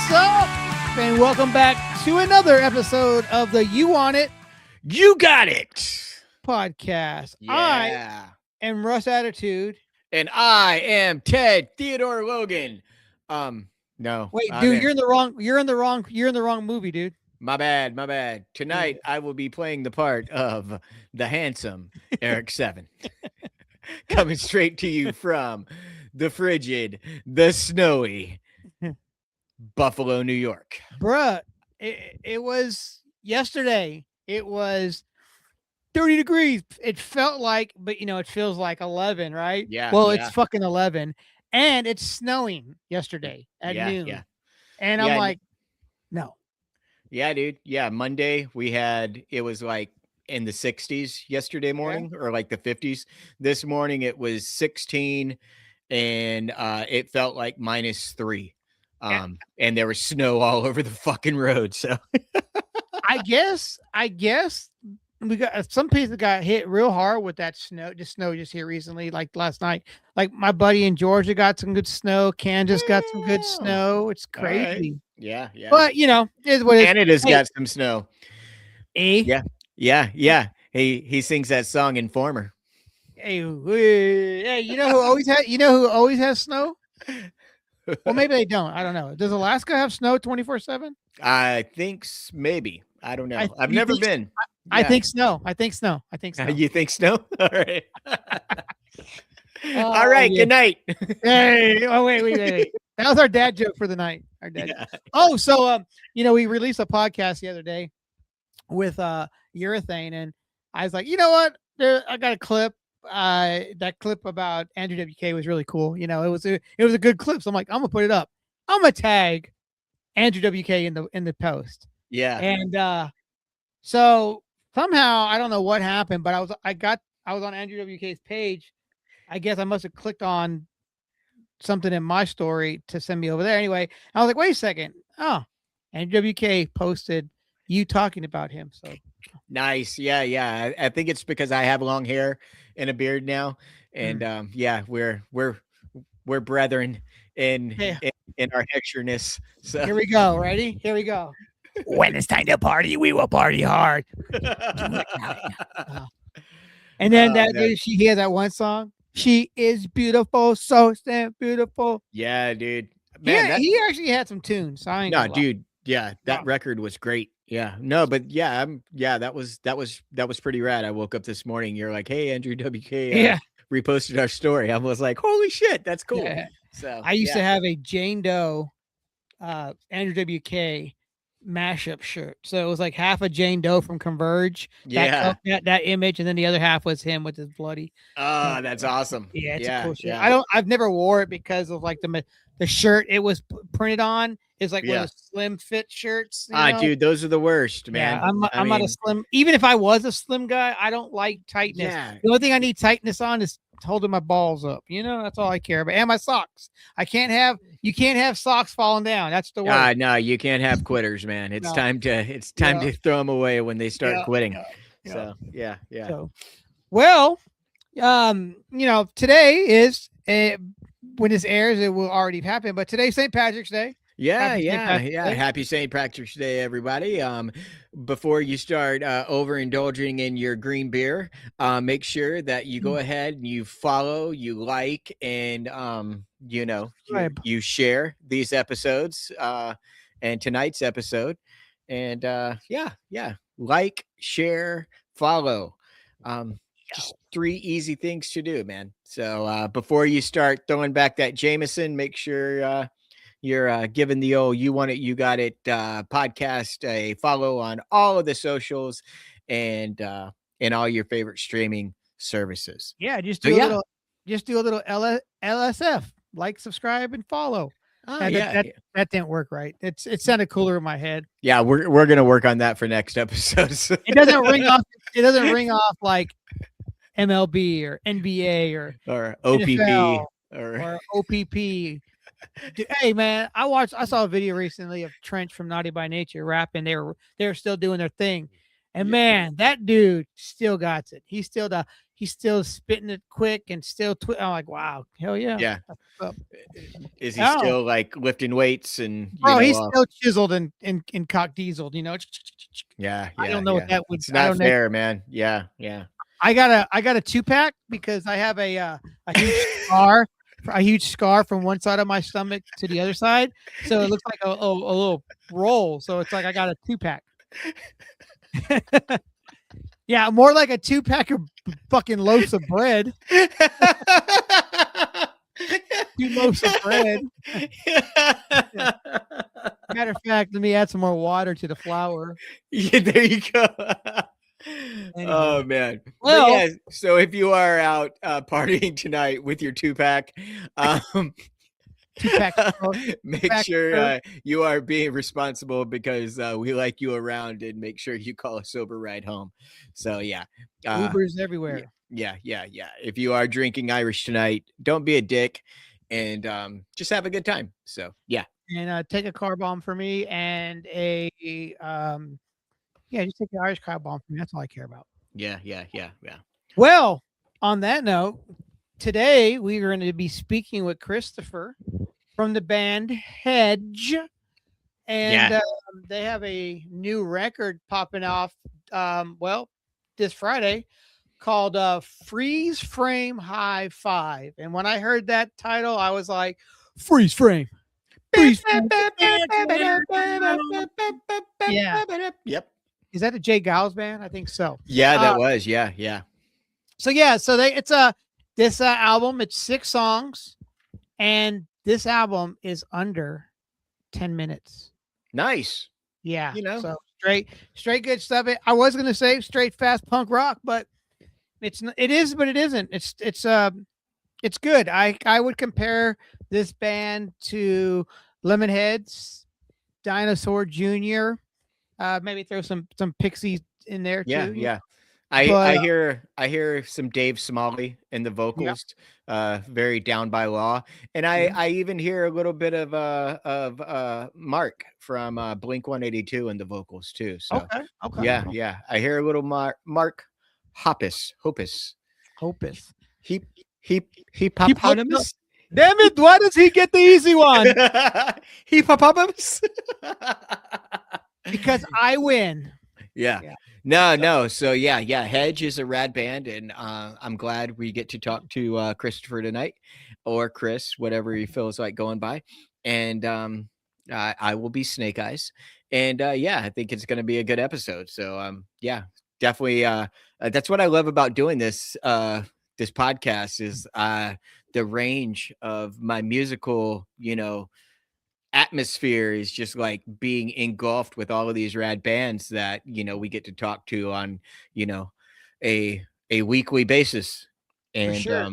What's up? And welcome back to another episode of the You Want It, You Got It podcast. Yeah. I am Russ Attitude. And I am Ted Theodore Logan. No. Wait, dude, you're in the wrong movie, dude. My bad. Tonight I will be playing the part of the handsome Eric 7. Coming straight to you from the frigid, the snowy Buffalo, New York. Bruh, it was yesterday. It was 30 degrees. It felt like, but it feels like 11, right? Yeah. Well, it's fucking 11. And it's snowing yesterday at noon. Yeah. And I'm like, no. Yeah, dude. Yeah. Monday it was like in the 60s yesterday morning, or like the 50s. This morning it was 16 and it felt like -3. And there was snow all over the fucking road. So I guess we got some people got hit real hard with that snow just here recently, like last night. Like my buddy in Georgia got some good snow. Kansas got some good snow. It's crazy. Right. Yeah. But it's what Canada's got some snow. Yeah. He sings that song Informer. Hey, you know who always has snow? Well, maybe they don't. I don't know. Does Alaska have snow 24/7? I think maybe. I don't know. I've never been. I think snow. You think snow? All right. All right. Yeah. Good night. Hey, wait. That was our dad joke for the night. Our dad. Yeah. Oh, so we released a podcast the other day with urethane, and I was like, you know what? I got a clip. That clip about Andrew WK was really cool. It was a good clip. So I'm like, I'm gonna put it up. I'm gonna tag Andrew WK in the post. Yeah. And so somehow I don't know what happened, but I was on Andrew WK's page. I guess I must have clicked on something in my story to send me over there. Anyway, I was like, wait a second. Oh, Andrew WK posted you talking about him. So nice. Yeah. I think it's because I have long hair and a beard now. And we're brethren in our hexerness. So here we go. Ready? Here we go. When it's time to party, we will party hard. And then he had that one song. She is beautiful, so damn beautiful. Yeah, dude. Man, he actually had some tunes. No, dude. Yeah, that record was great. Yeah, no, but that was pretty rad. I woke up this morning. You're like, hey, Andrew WK, reposted our story. I was like, holy shit, that's cool. Yeah. So I used to have a Jane Doe, Andrew WK mashup shirt. So it was like half a Jane Doe from Converge. That image, and then the other half was him with his bloody. Oh, that's awesome. Yeah, it's a cool shirt. I've never wore it because of like the shirt it was printed on is like one of the slim fit shirts. Dude, those are the worst, man. Yeah, I'm not a slim. Even if I was a slim guy, I don't like tightness. Yeah. The only thing I need tightness on is holding my balls up. That's all I care about. And my socks. You can't have socks falling down. That's the word. No, you can't have quitters, man. It's time to throw them away when they start quitting. Yeah. So yeah. So, well, today is when this airs, it will already happen. But today's St. Patrick's Day. Yeah. Happy St. Patrick's Day, everybody. Before you start overindulging in your green beer, make sure that you go ahead and you follow, you like, and you share these episodes and tonight's episode. And like, share, follow. Just 3 easy things to do, man. So before you start throwing back that Jameson, make sure you're giving the old You Want It, You Got It podcast a follow on all of the socials and all your favorite streaming services. Yeah, just do a little LSF, like, subscribe, and follow. That didn't work right. It sounded cooler in my head. Yeah, we're gonna work on that for next episodes. It doesn't ring off. It doesn't ring off like MLB or NBA or OPP NFL or OPP. Dude, hey man, I saw a video recently of Trench from Naughty by Nature rapping. They were still doing their thing, and man, that dude still got it. He still he's still spitting it quick and still. I'm like, wow, hell yeah. Yeah. That's what's up. Is he still like lifting weights and he's still chiseled and cock dieseled, Yeah, I don't know what that would. It's not fair, man. Yeah. I got a 2-pack because I have a huge scar from one side of my stomach to the other side, so it looks like a little roll. So it's like I got a 2-pack. Yeah, more like a 2-pack of fucking loaves of bread. 2 loaves of bread. Matter of fact, let me add some more water to the flour. Yeah, there you go. Anyway. Oh man. Well, yeah, so if you are out partying tonight with your 2-pack, 2-pack, make sure you are being responsible because we like you around, and make sure you call a sober ride home. So yeah, Ubers everywhere. Yeah. If you are drinking Irish tonight, don't be a dick, and just have a good time. So yeah. And take a car bomb for me, and a just take the Irish car bomb for me. That's all I care about. Yeah. Well, on that note, today we are going to be speaking with Christopher from the band Hedge, and they have a new record popping off. This Friday, called Freeze Frame High Five. And when I heard that title, I was like, Freeze Frame. Freeze Frame. Yeah. Yep. Is that a Jay Giles band? I think so. Yeah, that was. Yeah. So this album, it's 6 songs, and this album is under 10 minutes. Nice. Yeah. So straight good stuff. I was going to say straight fast punk rock, but it is, but it isn't. It's good. I would compare this band to Lemonheads, Dinosaur Jr. Maybe throw some Pixies in there too. Yeah. I hear some Dave Smalley in the vocals, very Down by Law, and I even hear a little bit of Mark from Blink 182 in the vocals too. So okay. Yeah. I hear a little Mark Hoppus. Hippopotamus. Damn it! Why does he get the easy one? Hippopotamus. Because I win. Yeah. No. So yeah. Hedge is a rad band, and I'm glad we get to talk to Christopher tonight, or Chris, whatever he feels like going by. And I will be Snake Eyes, and I think it's going to be a good episode. So definitely. That's what I love about doing this this podcast is the range of my musical, atmosphere is just like being engulfed with all of these rad bands that we get to talk to on a weekly basis. And sure.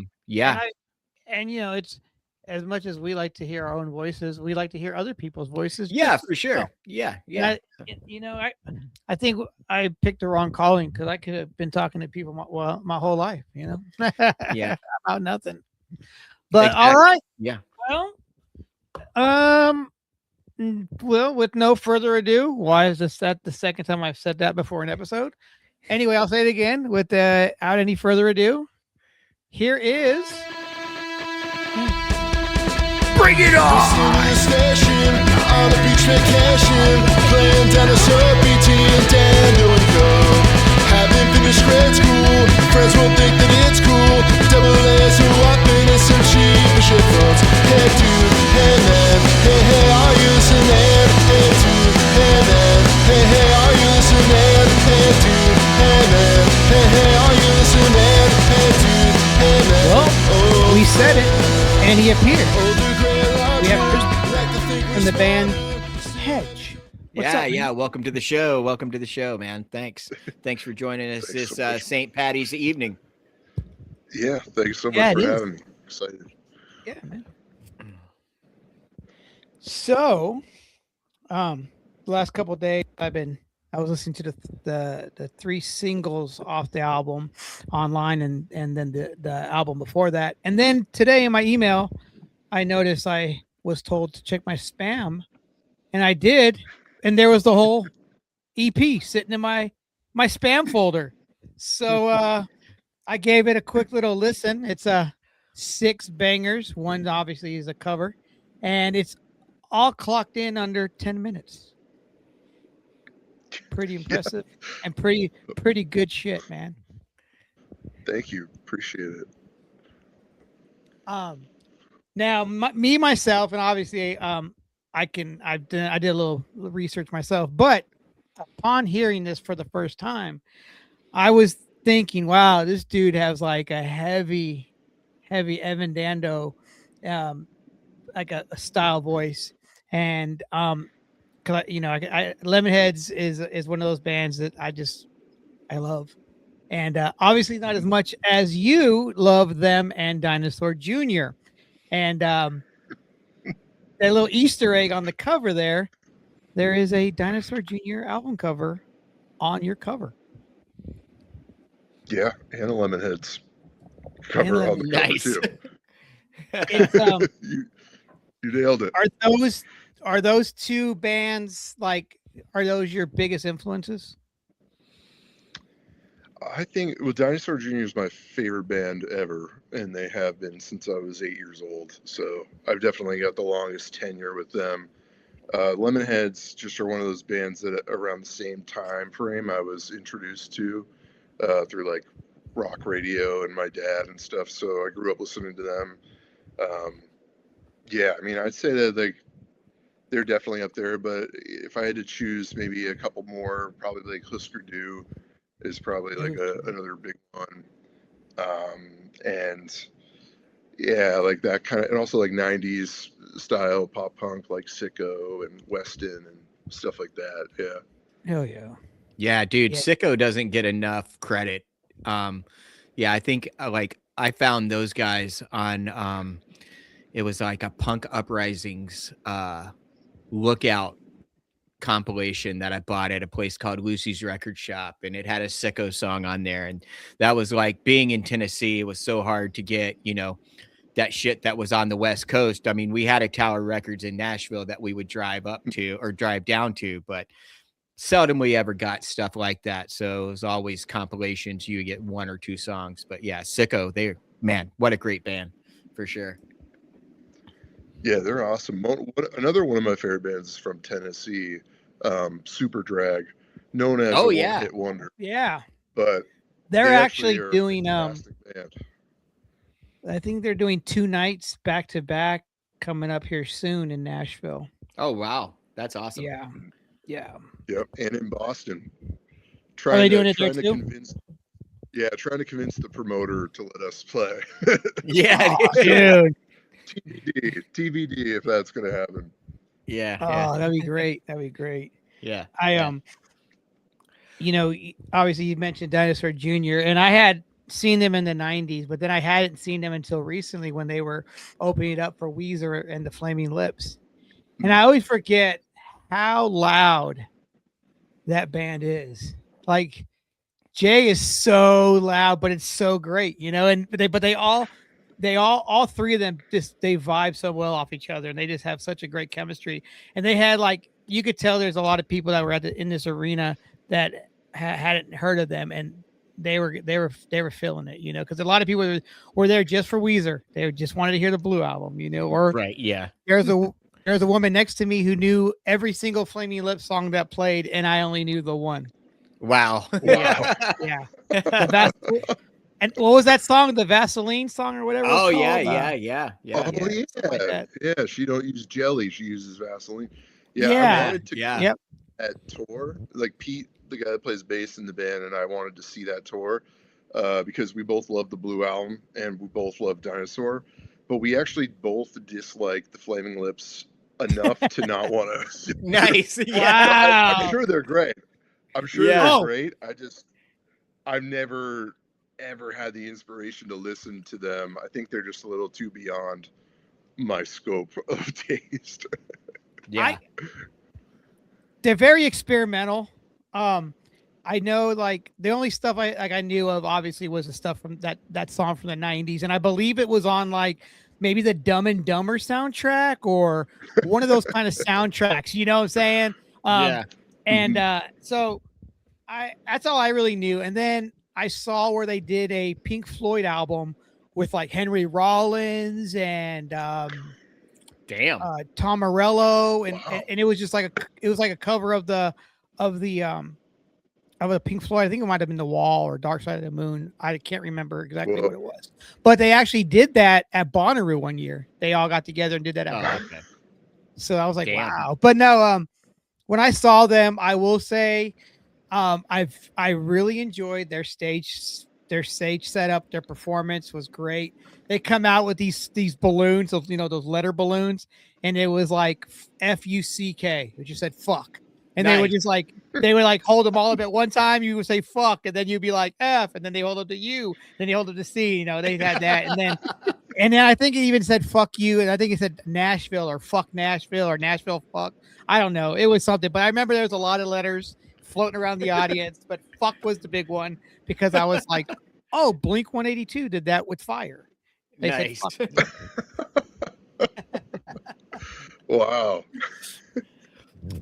And it's as much as we like to hear our own voices, we like to hear other people's voices. Yeah, for sure. Yeah. I think I picked the wrong calling, because I could have been talking to people my whole life, Yeah. about nothing. But exactly. All right. Yeah. Well, with no further ado, why is that the second time I've said that before an episode? Anyway, I'll say it again without any further ado. Here is Bring it on! Station on a beach vacation, playing Dinosaur BT and Dando and Go. Haven't finished grade school, friends won't think that it's cool. Double A's who walk in and some cheap shit phones. Hey dude, hey man, hey, are you listening? Hey dude, hey man, hey, are you listening? Hey dude, hey man, hey, are you listening? Hey dude, hey man. Well, we said it, and he appeared. We have Christopher from the band Hedge. What's up, man? Welcome to the show, man. Thanks for joining us this St. Patty's evening. Yeah, thanks so much for having me. Excited. Yeah, man. So, the last couple of days I was listening to the 3 singles off the album online, and then the album before that, and then today in my email I noticed I was told to check my spam, and I did, and there was the whole EP sitting in my spam folder. So I gave it a quick little listen. It's a 6 bangers. One obviously is a cover, and it's all clocked in under 10 minutes. Pretty impressive and pretty good shit, man. Thank you. Appreciate it. Now myself, and obviously, I did a little research myself, but upon hearing this for the first time, I was thinking, wow, this dude has like a heavy Evan Dando, like a style voice. And, cause Lemonheads is one of those bands that I love. And, obviously not as much as you love them and Dinosaur Jr. And, that little Easter egg on the cover there is a Dinosaur Jr. album cover on your cover. Yeah, and a Lemonheads cover on the cover too. It's, you nailed it. Are those two bands are those your biggest influences? I think Dinosaur Jr. is my favorite band ever, and they have been since I was 8 years old. So I've definitely got the longest tenure with them. Lemonheads just are one of those bands that around the same time frame I was introduced to through like rock radio and my dad and stuff. So I grew up listening to them. Yeah, I mean, I'd say that they're definitely up there, but if I had to choose maybe a couple more, probably like Hüsker Dü is probably like another big one. And yeah, like that kind of, and also like 90s style pop punk like Sicko and Weston and stuff like that. Yeah. Hell yeah. Yeah, dude, Sicko doesn't get enough credit. Yeah, I think like I found those guys on it was like a Punk Uprisings Lookout compilation that I bought at a place called Lucy's Record Shop, and it had a Sicko song on there. And that was like, being in Tennessee, it was so hard to get, that shit that was on the West Coast. I mean, we had a Tower Records in Nashville that we would drive up to or drive down to, but seldom we ever got stuff like that. So it was always compilations. You get 1 or 2 songs, but yeah, Sicko, man, what a great band for sure. Yeah, they're awesome. Another one of my favorite bands is from Tennessee, Super Drag, known as a one-hit wonder. Yeah, but they're actually doing band. I think they're doing 2 nights back to back coming up here soon in Nashville. Oh wow, that's awesome. Yeah. Yep, and in Boston. Are they doing it there too? Trying to convince the promoter to let us play. Yeah, dude. TBD if that's gonna happen. Yeah. That'd be great. Yeah. Obviously you mentioned Dinosaur Jr. and I had seen them in the 90s, but then I hadn't seen them until recently when they were opening it up for Weezer and the Flaming Lips. And I always forget how loud that band is. Like, Jay is so loud, but it's so great, and they all 3 of them they vibe so well off each other, and they just have such a great chemistry. And they had you could tell there's a lot of people that were in this arena that hadn't heard of them, and they were feeling it, because a lot of people were there just for Weezer. They just wanted to hear the Blue album, or right. Yeah. There's a woman next to me who knew every single Flaming Lips song that played, and I only knew the one. Wow. Yeah. And what was that song? The Vaseline song or whatever? Oh, yeah. Yeah, she don't use jelly. She uses Vaseline. Yeah. I wanted to at tour. Like Pete, the guy that plays bass in the band, and I wanted to see that tour because we both love the Blue album and we both love Dinosaur. But we actually both dislike the Flaming Lips enough to not want to. Nice. Wow. I'm sure they're great. They're great. I've never ever had the inspiration to listen to them. I think they're just a little too beyond my scope of taste. Yeah. They're very experimental. I know the only stuff I knew of obviously was the stuff from that song from the 90s, and I believe it was on maybe the Dumb and Dumber soundtrack or one of those kind of soundtracks, you know what I'm saying? And so that's all I really knew. And then I saw where they did a Pink Floyd album with like Henry Rollins and Damn. Tom Morello, and, Wow. and it was just like a cover of the of a Pink Floyd. I think it might have been The Wall or Dark Side of the Moon. I can't remember exactly what it was, but they actually did that at Bonnaroo one year. They all got together and did that at Bonnaroo. Okay. So I was like, Damn. wow. But no, when I saw them, I will say, I really enjoyed their stage setup. Their performance was great. They come out with these balloons, those letter balloons, and it was like FUCK, which just said fuck. And Nice. they would like hold them all up at one time. You would say fuck, and then you'd be like F, and then they hold up to U, then they hold up to C. They had that, and then I think it even said fuck you, and I think it said Nashville or fuck Nashville or Nashville fuck. I don't know. It was something, but I remember there was a lot of letters floating around the audience, but fuck was the big one because I was like, oh, Blink 182 did that with Fire. They Nice. said fuck. Wow.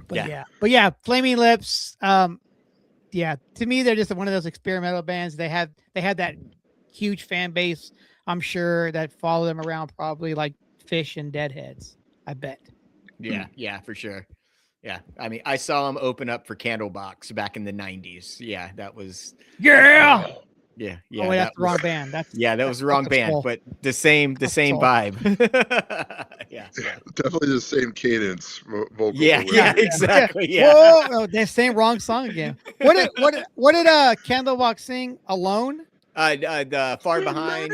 But yeah, Flaming Lips. Yeah, to me, they're just one of those experimental bands. They had that huge fan base, I'm sure, that follow them around probably like Fish and Deadheads. I bet. Yeah, for sure. Yeah, I mean, I saw them open up for Candlebox back in the '90s. Yeah, that was. Yeah. Yeah. Oh, wait, that's the wrong band. That was the wrong band, but the same vibe. yeah. Definitely the same cadence. Vocal Yeah, exactly. Yeah. Whoa, that same wrong song again. What did Candlebox sing? Alone? The Far Behind.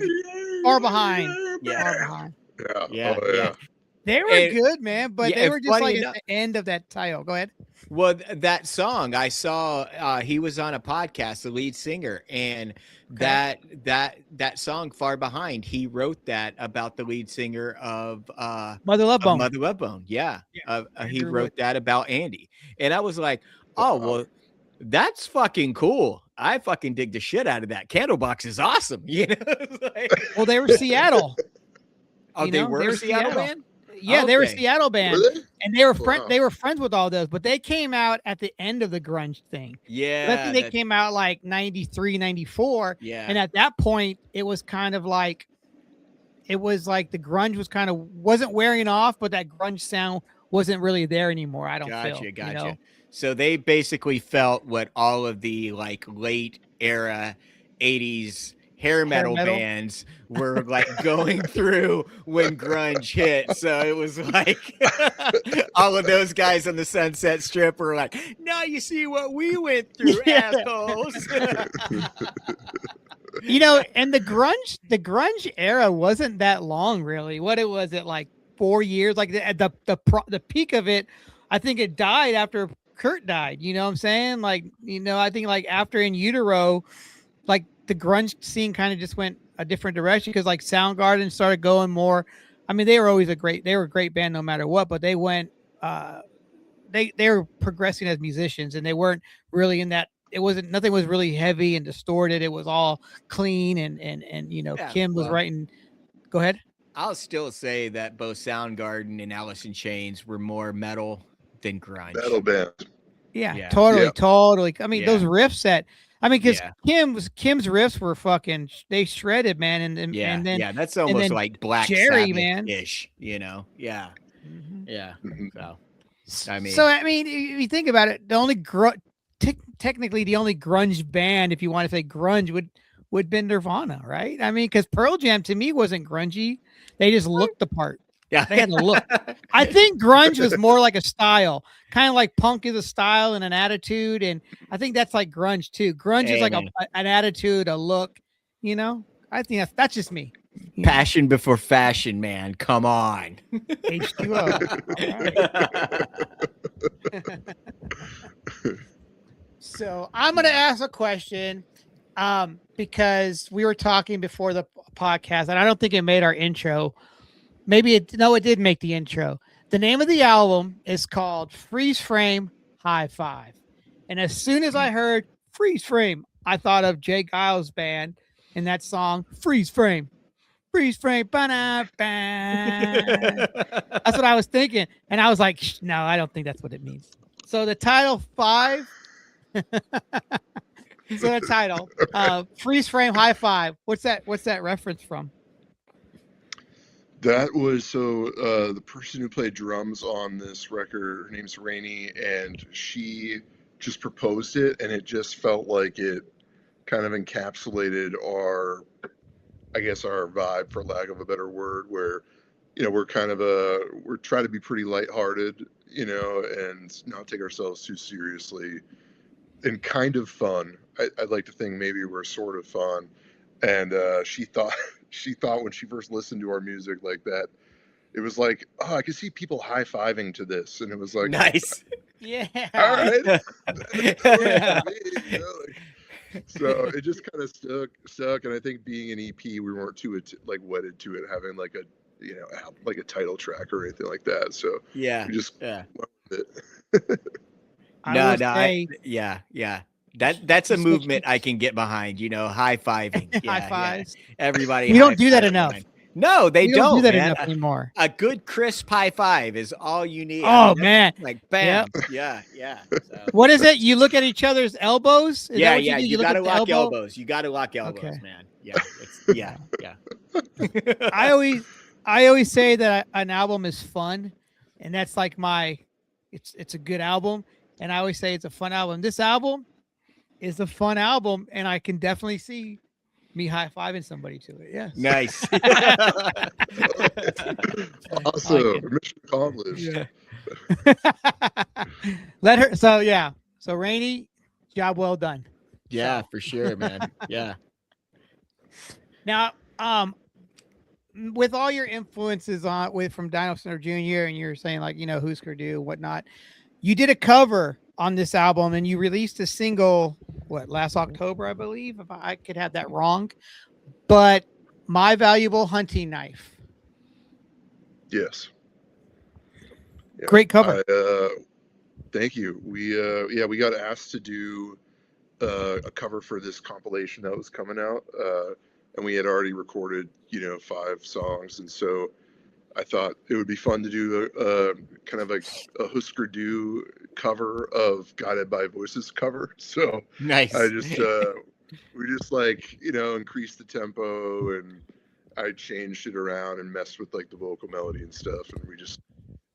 Far Behind. Yeah. Far Behind. Yeah. Oh, yeah. They were good, man, but they were just like enough, at the end of that title. Go ahead. Well, that song I saw, he was on a podcast, the lead singer, and that song "Far Behind," he wrote that about the lead singer of Mother Love Bone. Mother Love Bone, yeah. He wrote that about Andy, and I was like, oh well, that's fucking cool. I fucking dig the shit out of that. Candlebox is awesome, Well, they were Seattle. Oh, they were Seattle band. Yeah, they were a Seattle band, and they were They were friends with all those, but they came out at the end of the grunge thing. Yeah, but I think they came out like 93, 94. Yeah, and at that point, it was like the grunge was wasn't wearing off, but that grunge sound wasn't really there anymore. I don't feel. Gotcha. So they basically felt what all of the like late era 80s hair metal bands were like going through when grunge hit. So it was like all of those guys on the Sunset Strip were like, now you see what we went through, assholes. And the grunge era wasn't that long, really. What it was, like 4 years, like the peak of it. I think it died after Kurt died. You know what I'm saying? Like, I think like after In Utero, like the grunge scene kind of just went a different direction because like Soundgarden started going more. I mean, they were always a great band no matter what, but they went, they were progressing as musicians, and they weren't really in that. Nothing was really heavy and distorted. It was all clean and Kim was writing. Go ahead. I'll still say that both Soundgarden and Alice in Chains were more metal than grunge. Metal band. Yeah. Totally. I mean, those riffs because Kim's riffs were fucking, they shredded, man. And then that's almost like Black Jerry, Sabbath-ish, Yeah. Mm-hmm. Yeah. So, I mean, if you think about it, the only technically the only grunge band, if you want to say grunge, would be Nirvana, right? I mean, because Pearl Jam to me wasn't grungy. They just looked the part. Yeah, they had to look. I think grunge was more like a style, kind of like punk is a style and an attitude, and I think that's like grunge too. Grunge is like an attitude, a look. I think that's just me. Passion before fashion, man. Come on. H2O. So I'm gonna ask a question, because we were talking before the podcast, and I don't think it made our intro. It did make the intro. The name of the album is called Freeze Frame High Five. And as soon as I heard Freeze Frame, I thought of Jay Giles' band and that song, Freeze Frame. Freeze Frame. That's what I was thinking. And I was like, no, I don't think that's what it means. So the title 5. So the title, freeze frame high five. What's that reference from? That was the person who played drums on this record, her name's Rainey, and she just proposed it, and it just felt like it kind of encapsulated our vibe, for lack of a better word, where, we're kind of we're trying to be pretty lighthearted, and not take ourselves too seriously, and kind of fun. I'd like to think maybe we're sort of fun. And she thought when she first listened to our music like that, it was like, oh, I could see people high-fiving to this. And it was like, nice. Yeah. All right. Yeah. So it just kind of stuck. And I think being an EP, we weren't too wedded to it having like a, like a title track or anything like that. So yeah, we just went with it. Yeah. That's a movement I can get behind, high fiving. Yeah, high fives. Yeah. Everybody. We don't do that enough. No, they don't do that man. enough anymore. A good crisp high five is all you need. Oh, man. Like bam. Yep. Yeah. So. What is it? You look at each other's elbows? Yeah. You got to lock elbows. You got to lock elbows, okay. man. Yeah. Yeah. I always say that an album is fun, and that's like it's a good album, and I always say it's a fun album. This album is a fun album, and I can definitely see me high-fiving somebody to it. Yes. Nice. Awesome. Mission accomplished. Yeah. Let her. So Rainey, job well done. Yeah, for sure, man. Yeah. Now, with all your influences from Dinosaur Jr. and you're saying like, Hüsker Dü and whatnot, you did a cover on this album and you released a single, last October, I believe, if I could have that wrong, but My Valuable Hunting Knife. Yes. Yeah, great cover. Thank you. We got asked to do a cover for this compilation that was coming out, and we had already recorded 5 songs, and so I thought it would be fun to do a kind of a Hüsker Dü cover of Guided by Voices cover. So nice. I just we just increased the tempo, and I changed it around and messed with like the vocal melody and stuff, and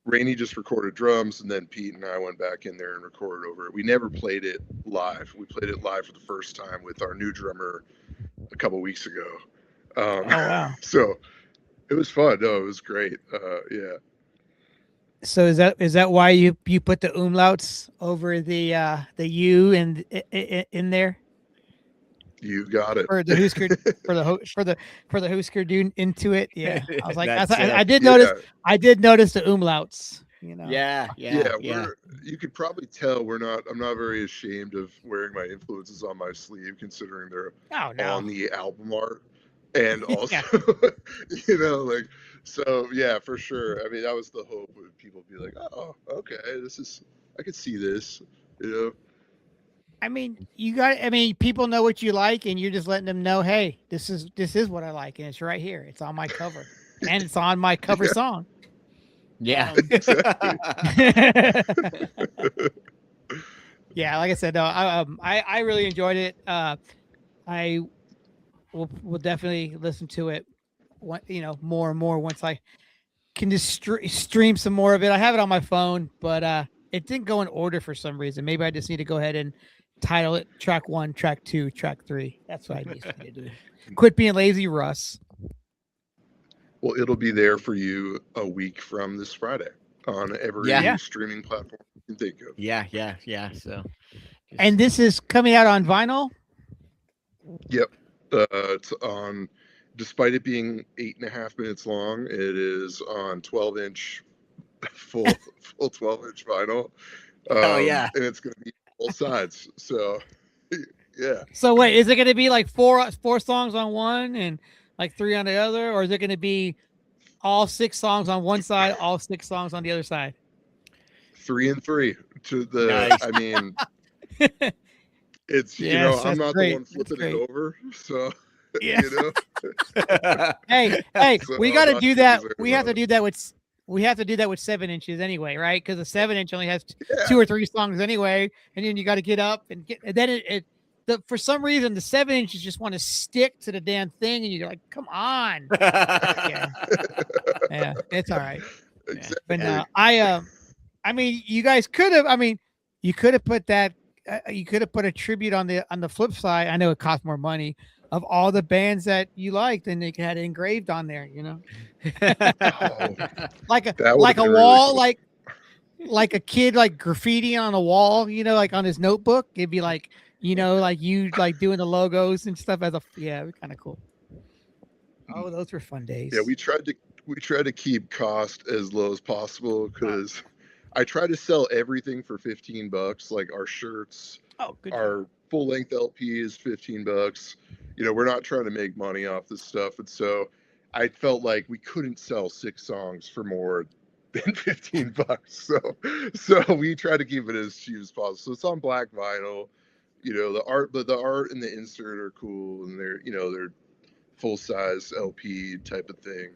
Rainey just recorded drums, and then Pete and I went back in there and recorded over it. We never played it live. We played it live for the first time with our new drummer a couple weeks ago. Oh wow! So it was fun. No, it was great. Yeah. So is that why you put the umlauts over the U and in there? You got it. For the Hüsker for the Hüsker Dü into it. Yeah. I was like, I did notice the umlauts. Yeah. You could probably tell I'm not very ashamed of wearing my influences on my sleeve, considering they're on the album art. And also, so yeah, for sure. I mean, that was the hope of people be like, oh, okay, I could see this, I mean, people know what you like, and you're just letting them know, hey, this is what I like, and it's right here. It's on my cover, and it's on my cover song. Yeah. Yeah, like I said, no, I really enjoyed it. I will definitely listen to it, more and more once I can just stream some more of it. I have it on my phone, but it didn't go in order for some reason. Maybe I just need to go ahead and title it track 1, track 2, track 3. That's what I need to do. Quit being lazy, Russ. Well, it'll be there for you a week from this Friday on every streaming platform you can think of. Yeah. So, and this is coming out on vinyl? Yep. It's on, despite it being 8.5 minutes long, it is on 12-inch, full 12-inch vinyl. Oh yeah. And it's going to be both sides. So, yeah. So wait, is it going to be like four songs on one and like 3 on the other, or is it going to be all 6 songs on one side, all 6 songs on the other side? 3 and 3 to the. Nice. I mean, it's I'm not the one flipping it over, so yeah. Hey, so we got to do that. We have to do that with 7 inches anyway, right? Because the 7-inch only has 2 or 3 songs anyway, and then you got to get up and then for some reason the 7 inches just want to stick to the damn thing, and you're like, come on. Yeah, it's all right. Exactly. But no, I mean, you guys could have. I mean, you could have put that. You could have put a tribute on the flip side. I know it cost more money of all the bands that you liked, and they had it engraved on there. You know, Oh, like that a would've been really wall, cool. like a kid like graffiti on a wall. You know, like on his notebook. It'd be like, you know, like you like doing the logos and stuff as a it was kind of cool. Oh, those were fun days. Yeah, we tried to keep cost as low as possible because I try to sell everything for $15, like our shirts, our full length LP is $15. You know, we're not trying to make money off this stuff, and so I felt like we couldn't sell 6 songs for more than $15. So we try to keep it as cheap as possible. So it's on black vinyl. You know, the art and the insert are cool, and they're full size LP type of thing.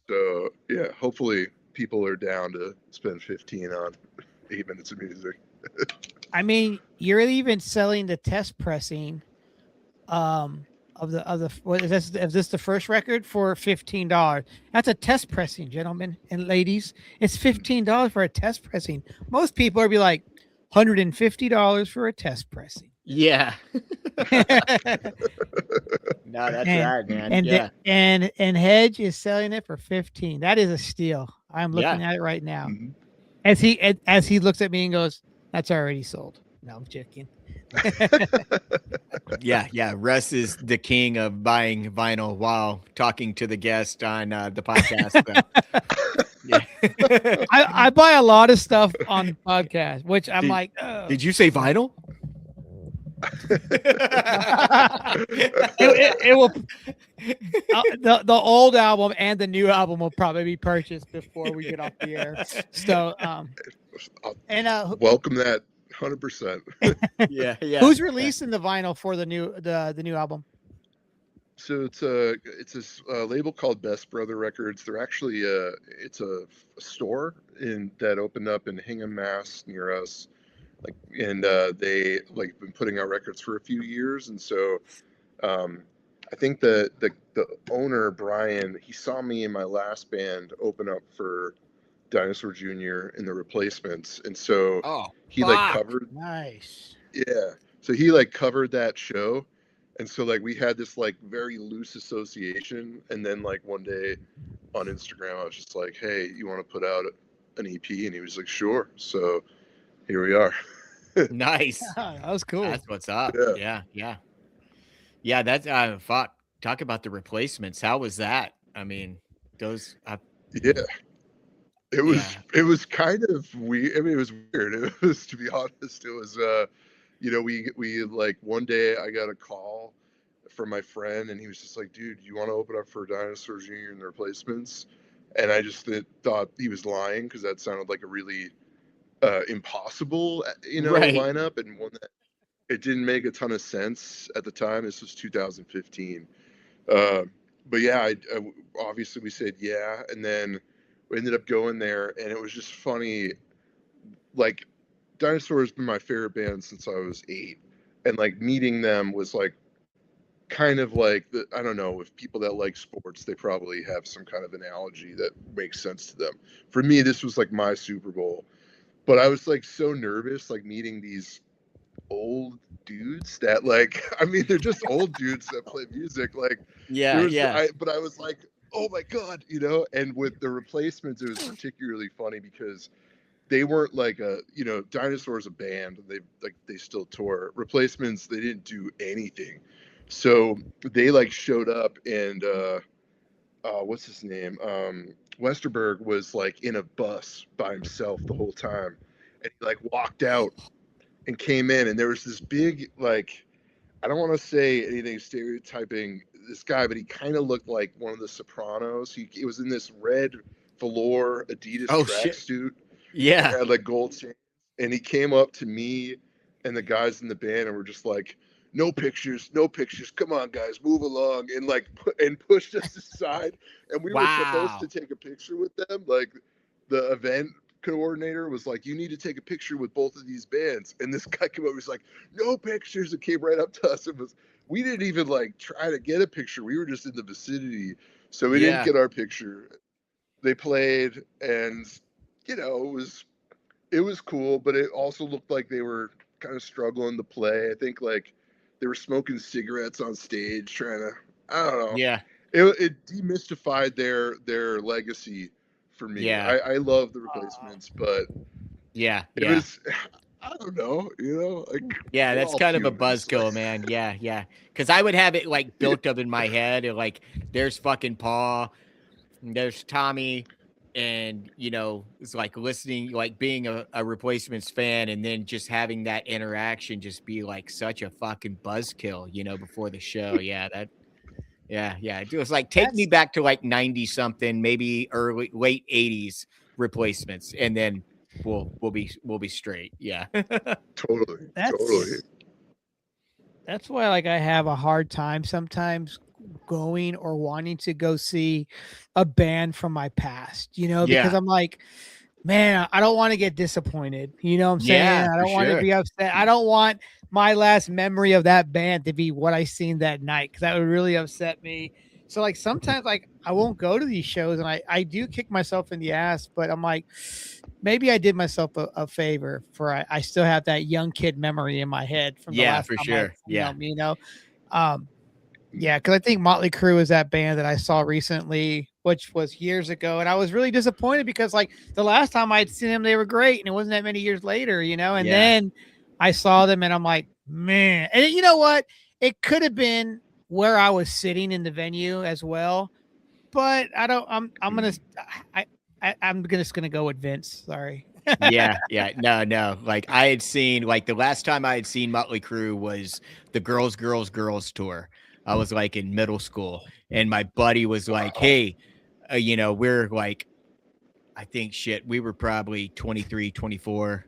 So yeah, hopefully people are down to spend 15 on 8 minutes of music. I mean, you're even selling the test pressing of the what is this the first record for $15. That's a test pressing, gentlemen and ladies. It's $15 for a test pressing. Most people are be like $150 for a test pressing. Yeah. No, that's right, man. And Hedge is selling it for 15. That is a steal. I'm looking at it right now. Mm-hmm. As he looks at me and goes, "That's already sold." No, I'm joking. Yeah. Russ is the king of buying vinyl while talking to the guest on the podcast. Yeah. I buy a lot of stuff on the podcast, which I'm like, oh. Did you say vinyl? it will the old album and the new album will probably be purchased before we get off the air. So welcome that 100%. Yeah. Who's releasing the vinyl for the new album? So it's a label called Best Brother Records. They're actually it's a store that opened up in Hingham, Mass, near us. They been putting out records for a few years, and so I think the owner, Brian, he saw me in my last band open up for Dinosaur Jr. in the Replacements, and so he covered. Nice. Yeah, so he covered that show, and so we had this very loose association, and then one day on Instagram I was just like, "Hey, you want to put out an EP?" And he was like, "Sure." So here we are. Nice. That was cool. That's what's up. Yeah. That's talk about the Replacements. How was that? I mean, those. It was kind of weird. I mean, it was weird. It was, to be honest, it was. We one day I got a call from my friend, and he was just like, "Dude, you want to open up for Dinosaur Jr. and the Replacements?" And I just thought he was lying because that sounded like a really impossible, lineup, and one that it didn't make a ton of sense at the time. This was 2015. But yeah, I obviously we said yeah, and then we ended up going there, and it was just funny. Dinosaur has been my favorite band since I was 8, and meeting them was kind of I don't know, if people that like sports, they probably have some kind of analogy that makes sense to them. For me, this was my Super Bowl. But I was so nervous, meeting these old dudes that I mean, they're just old dudes that play music. But I was like, oh my God, and with the Replacements, it was particularly funny because they weren't Dinosaur's a band, and they still tour. Replacements, they didn't do anything. So they showed up, and what's his name? Westerberg was in a bus by himself the whole time, and he walked out and came in, and there was this big I don't want to say anything stereotyping this guy, but he kind of looked like one of the Sopranos. He was in this red velour Adidas tracksuit. Yeah, had gold chains, and he came up to me and the guys in the band, and were just like, no pictures, come on guys, move along, and and pushed us aside, and we were supposed to take a picture with them. The event coordinator was like, you need to take a picture with both of these bands. And this guy came over, was like, no pictures. It came right up to us. We didn't even like try to get a picture. We were just in the vicinity. So we didn't get our picture. They played, and it was cool, but it also looked like they were kind of struggling to play. I think like they were smoking cigarettes on stage, trying to, I don't know. Yeah. It demystified their legacy for me. Yeah. I love the Replacements, but it was, I don't know, like, yeah, that's kind of a buzzkill, man. Yeah. Because I would have it like built up in my head, and like there's fucking Paul, there's Tommy, and it's like listening, like being a Replacements fan, and then just having that interaction just be like such a fucking buzzkill, before the show. Yeah, it was like take me back to like 90 something, maybe late 80s Replacements, and then we'll be straight. Yeah. Totally. That's why like I have a hard time sometimes going or wanting to go see a band from my past, because I'm like, man, I don't want to get disappointed. You know what I'm saying? I don't want to be upset. I don't want my last memory of that band to be what I seen that night, because that would really upset me. So like sometimes like I won't go to these shows, and I do kick myself in the ass, but I'm like, maybe I did myself a favor for I still have that young kid memory in my head from the last for time sure. Yeah, because I think Motley Crue is that band that I saw recently, which was years ago, and I was really disappointed because like the last time I'd seen them, they were great, and it wasn't that many years later, and then I saw them, and I'm like, man, and you know what? It could have been where I was sitting in the venue as well, but I don't. I'm just gonna go with Vince. Sorry. Yeah. No. Like I had seen, like the last time I had seen Motley Crue was the Girls tour. I was like in middle school, and my buddy was like, hey, we're like, I think we were probably 23, 24.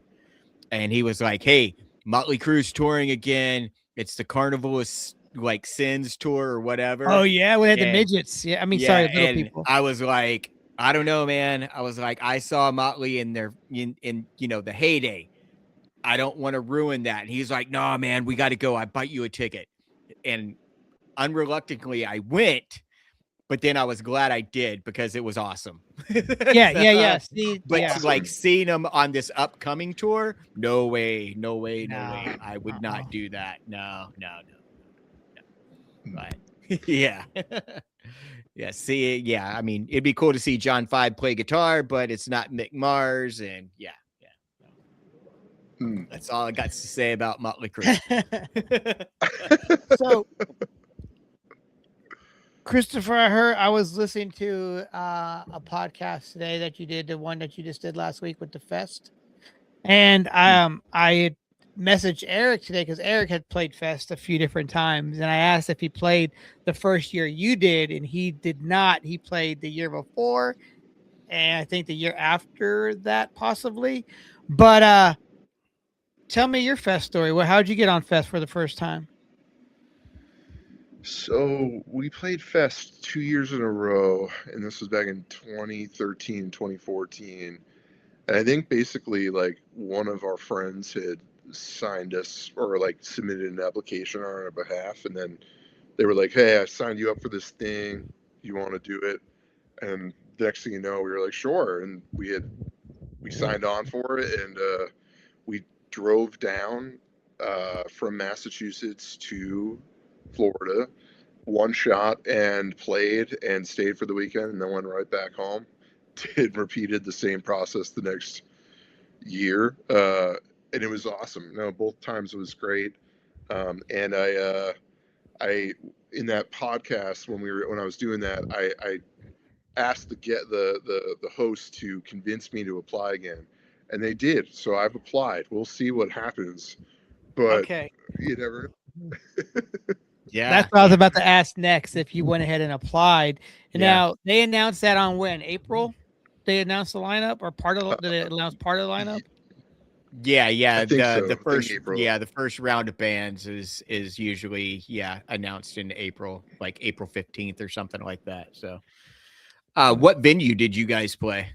And he was like, hey, Motley Crue's touring again. It's the Carnival of like Sins tour or whatever. Oh yeah, we had the midgets. Yeah, I mean, sorry, little people. I was like, I don't know, man. I was like, I saw Motley in the heyday. I don't want to ruin that. And he's like, no, man, we got to go. I bite you a ticket. And unreluctantly, I went. But then I was glad I did, because it was awesome. Yeah. Like seeing them on this upcoming tour, no way. I would not do that. No. But yeah. I mean, it'd be cool to see John 5 play guitar, but it's not Mick Mars, and that's all I got to say about Motley Crue. So, Christopher, I was listening to a podcast today that you did, the one that you just did last week with the Fest, and I messaged Eric today because Eric had played Fest a few different times, and I asked if he played the first year you did, and he did not. He played the year before, and I think the year after that possibly. But tell me your Fest story. Well, how'd you get on Fest for the first time? So we played Fest 2 years in a row, and this was back in 2013, 2014. And I think basically like one of our friends had signed us or like submitted an application on our behalf, and then they were like, hey, I signed you up for this thing, you want to do it? And the next thing you know, we were like, sure. And we signed on for it, and we drove down from Massachusetts to Florida, one shot, and played and stayed for the weekend, and then went right back home. Repeated the same process the next year, and it was awesome. No, both times it was great. And I in that podcast when I was doing that, I asked the host to convince me to apply again, and they did. So I've applied. We'll see what happens, but you never know. Yeah, that's what I was about to ask next. If you went ahead and applied, and now they announced that on when? April? They announced the lineup, or did they announce part of the lineup? Yeah. The first round of bands is usually announced in April, like April 15th or something like that. So, what venue did you guys play?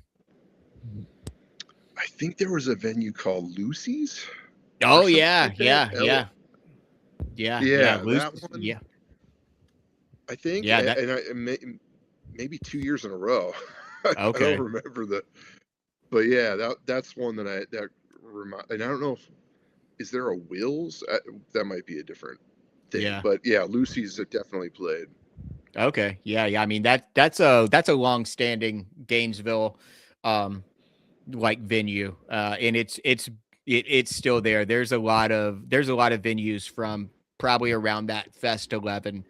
I think there was a venue called Lucy's. Oh something yeah, like that. yeah. That one. Yeah, I think, yeah. That and maybe 2 years in a row. I don't okay. remember but yeah, that's one that remind. And I don't know if is there a Wills. That might be a different thing. Yeah. But yeah, Lucy's definitely played. Okay. Yeah. I mean that's a long-standing Gainesville, like venue, and it's still there. There's a lot of venues from probably around that Fest 11,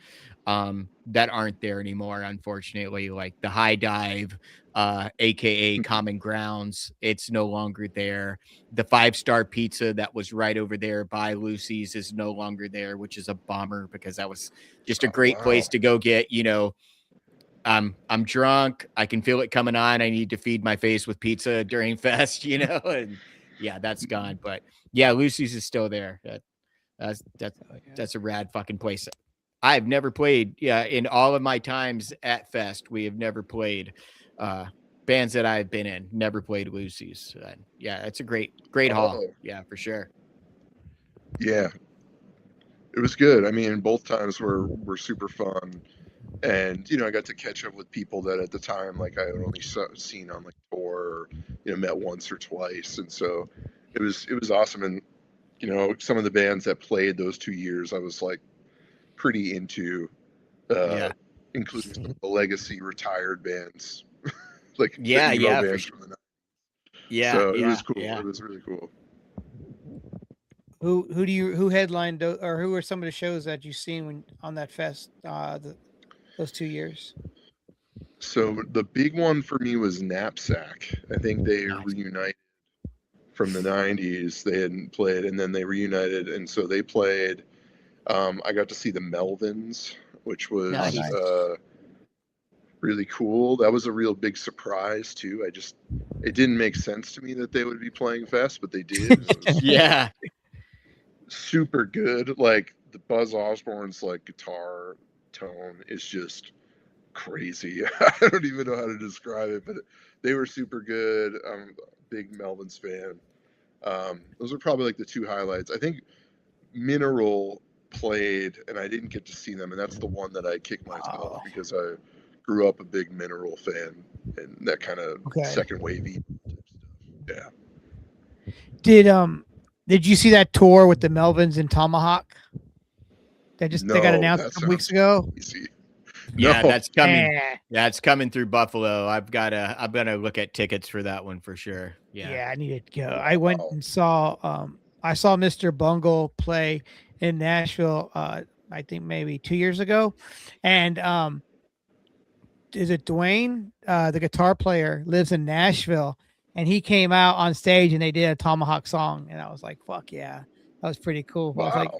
that aren't there anymore, unfortunately. Like the High Dive, aka Common Grounds, it's no longer there. The 5-Star Pizza that was right over there by Lucy's is no longer there, which is a bummer because that was just a great place to go get, I'm drunk. I can feel it coming on. I need to feed my face with pizza during Fest, and yeah, that's gone. But yeah, Lucy's is still there. That's a rad fucking place. I've never played. Yeah, in all of my times at Fest, we have never played. Bands that I've been in never played Lucy's. Yeah, it's a great hall. Yeah, for sure. Yeah, it was good. I mean, both times were super fun. And I got to catch up with people that at the time like I had only seen on like tour, or met once or twice, and so it was awesome. And some of the bands that played those 2 years, I was like pretty into, including some of the legacy retired bands, like the emo bands from the 90s. So it was cool. It was really cool. Who headlined or who are some of the shows that you've seen when on that fest? Those 2 years. So the big one for me was Knapsack. I think they reunited from the 90s. They hadn't played, and then they reunited, and so they played. I got to see the Melvins, which was really cool. That was a real big surprise too. It didn't make sense to me that they would be playing Fest, but they did. Yeah, super good. Like the Buzz Osborne's like guitar tone is just crazy. I don't even know how to describe it, but they were super good. I'm a big Melvins fan. Those are probably like the two highlights. I think Mineral played, and I didn't get to see them, and that's the one that I kicked myself because I grew up a big Mineral fan and that kind of second wavy type stuff. Yeah. Did you see that tour with the Melvins and Tomahawk? They got announced a couple weeks ago. Easy. Yeah, that's coming. That's coming through Buffalo. I'm gonna look at tickets for that one for sure. Yeah, I needed to go. I went and saw I saw Mr. Bungle play in Nashville. I think maybe 2 years ago, and is it Dwayne, the guitar player, lives in Nashville, and he came out on stage and they did a Tomahawk song, and I was like, "Fuck yeah, that was pretty cool." Wow. I was like,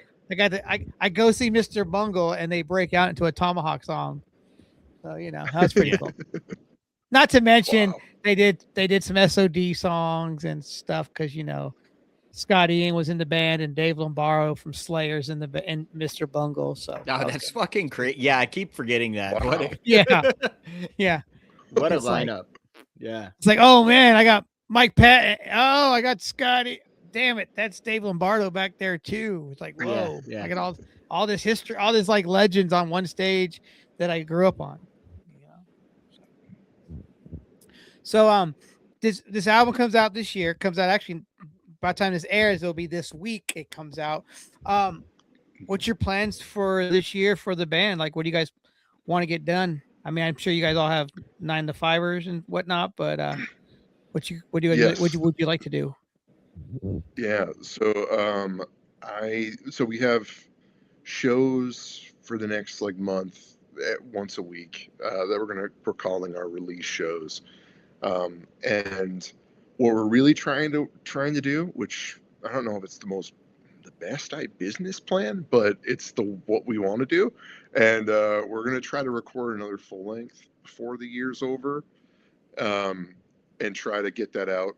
I go see Mr. Bungle and they break out into a Tomahawk song, so that was pretty cool. Not to mention they did some SOD songs and stuff because Scott Ian was in the band and Dave Lombardo from Slayer's in Mr. Bungle. So that's fucking great. Yeah, I keep forgetting that. Wow. Yeah. What a lineup. Yeah. It's like, oh man, I got Mike Patton. Oh, I got Scotty. Damn it, that's Dave Lombardo back there too. It's like, whoa, I got all this history, all this like legends on one stage that I grew up on. So this album comes out this year. Comes out actually by the time this airs, it'll be this week. It comes out. What's your plans for this year for the band? Like, what do you guys want to get done? I mean, I'm sure you guys all have 9-to-5ers and whatnot, but what would you like to do? Yeah, so we have shows for the next like month, once a week, that we're calling our release shows, and what we're really trying to do, which I don't know if it's the best business plan, but it's what we want to do, and we're gonna try to record another full length before the year's over, and try to get that out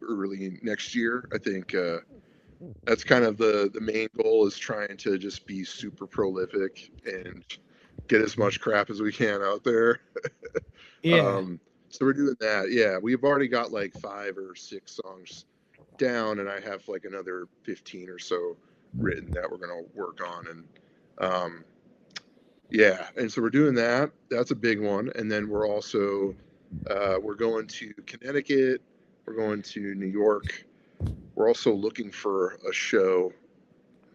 early next year. I think that's kind of the main goal, is trying to just be super prolific and get as much crap as we can out there. Yeah. So we're doing that. Yeah, we've already got like 5 or 6 songs down, and I have like another 15 or so written that we're gonna work on. And yeah, and so we're doing that. That's a big one. And then we're also we're going to Connecticut. We're going to New York. We're also looking for a show.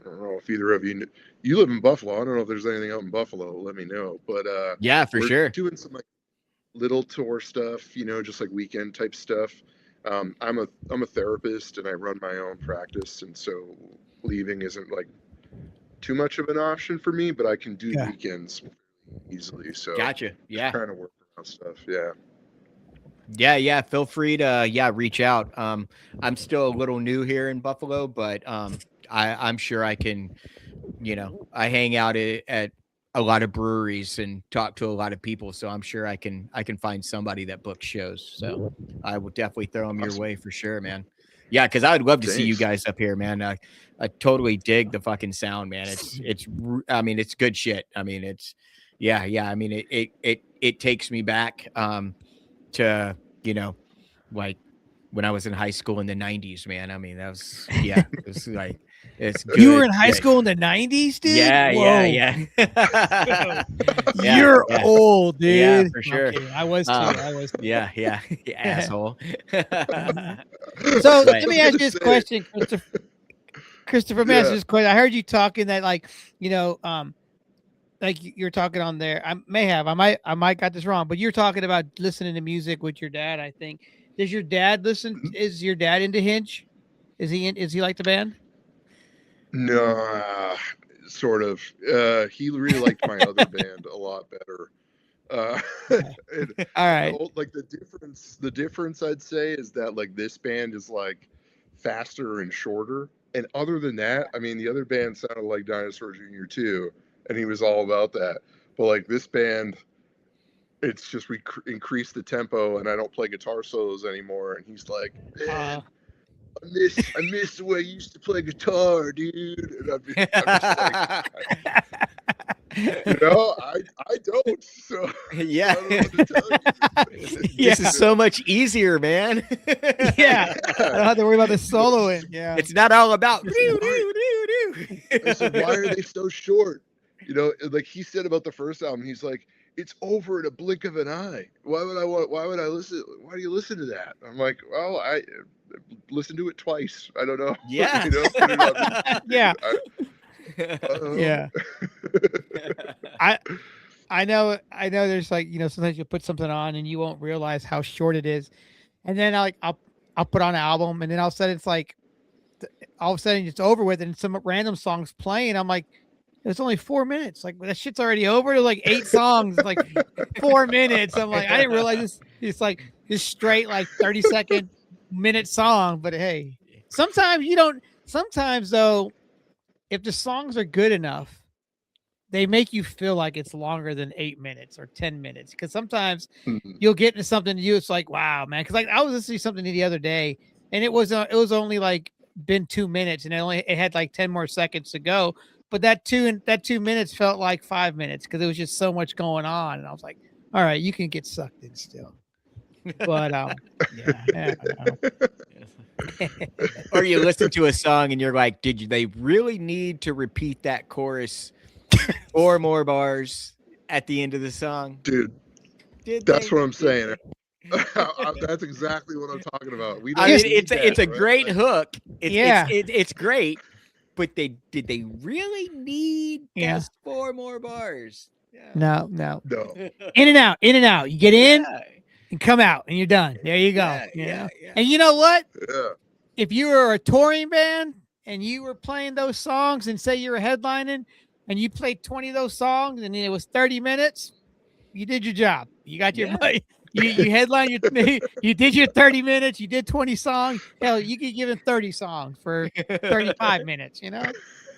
I don't know if either of you live in Buffalo. I don't know if there's anything out in Buffalo. Let me know. But yeah, for we're sure. doing some like little tour stuff, you know, just like weekend type stuff. I'm a therapist and I run my own practice, and so leaving isn't like too much of an option for me, but I can do weekends easily. So gotcha. Yeah, trying to work around stuff. Yeah. Yeah. Feel free to reach out. I'm still a little new here in Buffalo, but I'm sure I can. You know, I hang out at a lot of breweries and talk to a lot of people, so I'm sure I can find somebody that books shows. So I will definitely throw them your way for sure, man. Yeah, because I would love to see you guys up here, man. I totally dig the fucking sound, man. I mean, it's good shit. I mean, it's yeah. I mean, it takes me back to, you know, like when I was in high school in the 90s, man. I mean, that was it was like it's good. You were in high school in the 90s, dude? Yeah. You're old, dude. Yeah, for sure. I was too. Yeah, asshole. So let me ask you this question, Christopher. Let me ask you this question. I heard you talking that, like, you know, like you're talking on there. I might got this wrong, but you're talking about listening to music with your dad, I think. Does your dad listen? Is your dad into Hedge? Is he like the band? No, sort of. He really liked my other band a lot better. All right. Like the difference I'd say is that like this band is like faster and shorter. And other than that, I mean, the other band sounded like Dinosaur Jr. too, and he was all about that. But like this band, it's just we increase the tempo, and I don't play guitar solos anymore. And he's like, man, I miss the way you used to play guitar, dude. And I'm just like, you know, I don't. So yeah, I don't know what to tell you. This is so much easier, man. Yeah, I don't have to worry about the soloing. Yeah, it's not all about. I said, why are they so short? You know, like he said about the first album, he's like, it's over in a blink of an eye. Why would I listen? Why do you listen to that? I'm like, well, I listened to it twice. I don't know. Yeah. You know, yeah. Yeah. I know there's like, you know, sometimes you put something on and you won't realize how short it is. And then I'll put on an album, and then all of a sudden it's like all of a sudden it's over with, and some random songs playing. I'm like, it's only 4 minutes. Like, that shit's already over. There's like 8 songs, like 4 minutes. I'm like, I didn't realize this. It's like this straight, like 30-second minute song. But hey, sometimes though, if the songs are good enough, they make you feel like it's longer than 8 minutes or 10 minutes. Because sometimes you'll get into something new. It's like, wow, man. Because like I was listening to something the other day, and it was only like been 2 minutes, and it had like 10 more seconds to go. But that 2 minutes felt like 5 minutes because it was just so much going on, and I was like, all right, you can get sucked in still. But or you listen to a song and you're like, did they really need to repeat that chorus 4 more bars at the end of the song? Dude, that's what I'm saying. That's exactly what I'm talking about. It's a great hook. Yeah, it's great. But did they really need just 4 more bars? Yeah. No. In and out. You get in and come out, and you're done. There you go. Yeah. And you know what? Yeah. If you were a touring band and you were playing those songs, and say you were headlining and you played 20 of those songs and it was 30 minutes, you did your job. You got your money. You headline, you did your 30 minutes, you did 20 songs. Hell, you could give it 30 songs for 35 minutes, you know?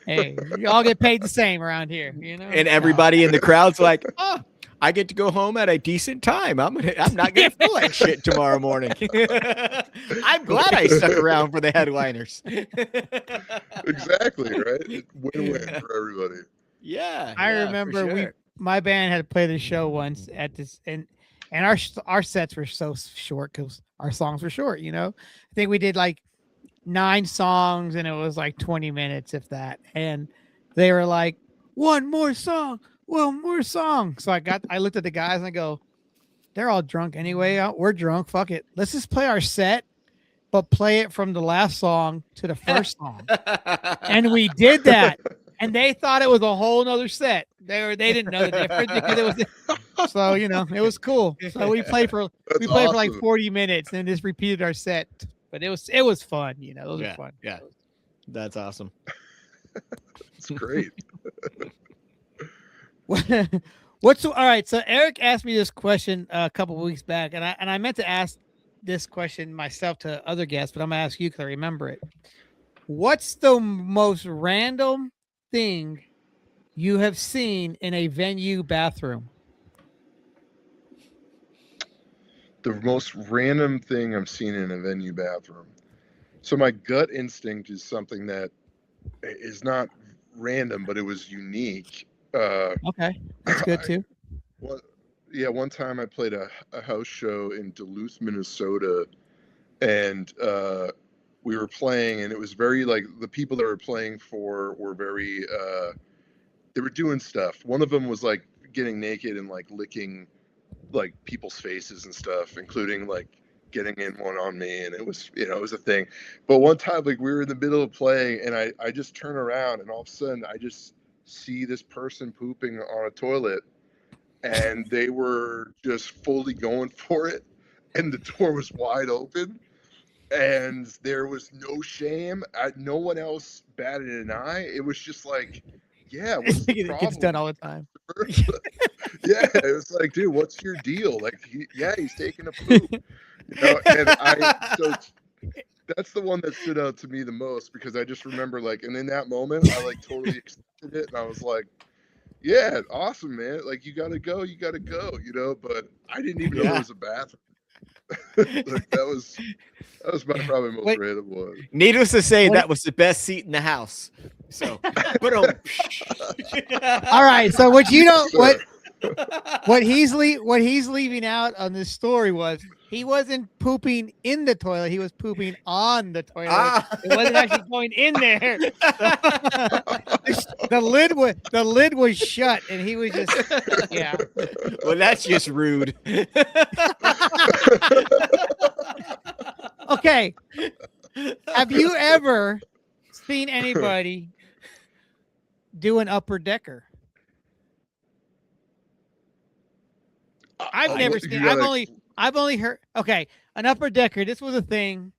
Hey, you all get paid the same around here, you know? And everybody in the crowd's like, oh, I get to go home at a decent time. I'm not gonna feel like shit tomorrow morning. I'm glad I stuck around for the headliners. Exactly, right? Win-win for everybody. Yeah. I remember my band had to play the show once at this, and and our sets were so short because our songs were short. I think we did like 9 songs, and it was like 20 minutes, if that. And they were like, one more song. So I looked at the guys and I go, they're all drunk anyway. We're drunk. Fuck it. Let's just play our set, but play it from the last song to the first song. And we did that. And they thought it was a whole nother set. They didn't know the difference because it was so it was cool. So we played for for like 40 minutes and just repeated our set. But it was fun, those were fun. Yeah. That's awesome. It's great. All right? So Eric asked me this question a couple of weeks back, and I meant to ask this question myself to other guests, but I'm gonna ask you because I remember it. What's the most random thing you have seen in a venue bathroom? The most random thing I've seen in a venue bathroom. So my gut instinct is something that is not random, but it was unique. Okay, that's good too. One time I played a house show in Duluth, Minnesota, and we were playing, and it was very like the people that were playing for were very they were doing stuff. One of them was like getting naked and like licking like people's faces and stuff, including like getting in one on me, and it was it was a thing. But one time, like, we were in the middle of playing, and I just turn around, and all of a sudden I just see this person pooping on a toilet, and they were just fully going for it, and the door was wide open, and there was no shame. No one else batted an eye. It was just like, yeah, what's the problem? It gets done all the time. Yeah, it was like, dude, what's your deal? Like, he's taking a poop. And so that's the one that stood out to me the most, because I just remember, like, and in that moment, I like totally accepted it, and I was like, yeah, awesome, man. Like, you gotta go, but I didn't even know there was a bathroom. Like, that was probably most random one. Needless to say, that was the best seat in the house. So, but all right. So what he's leaving out on this story was he wasn't pooping in the toilet. He was pooping on the toilet. It wasn't actually going in there. The lid was shut, and he was just Well, that's just rude. Okay. Have you ever seen anybody do an upper decker? I've never seen. I've only heard. Okay, an upper decker. This was a thing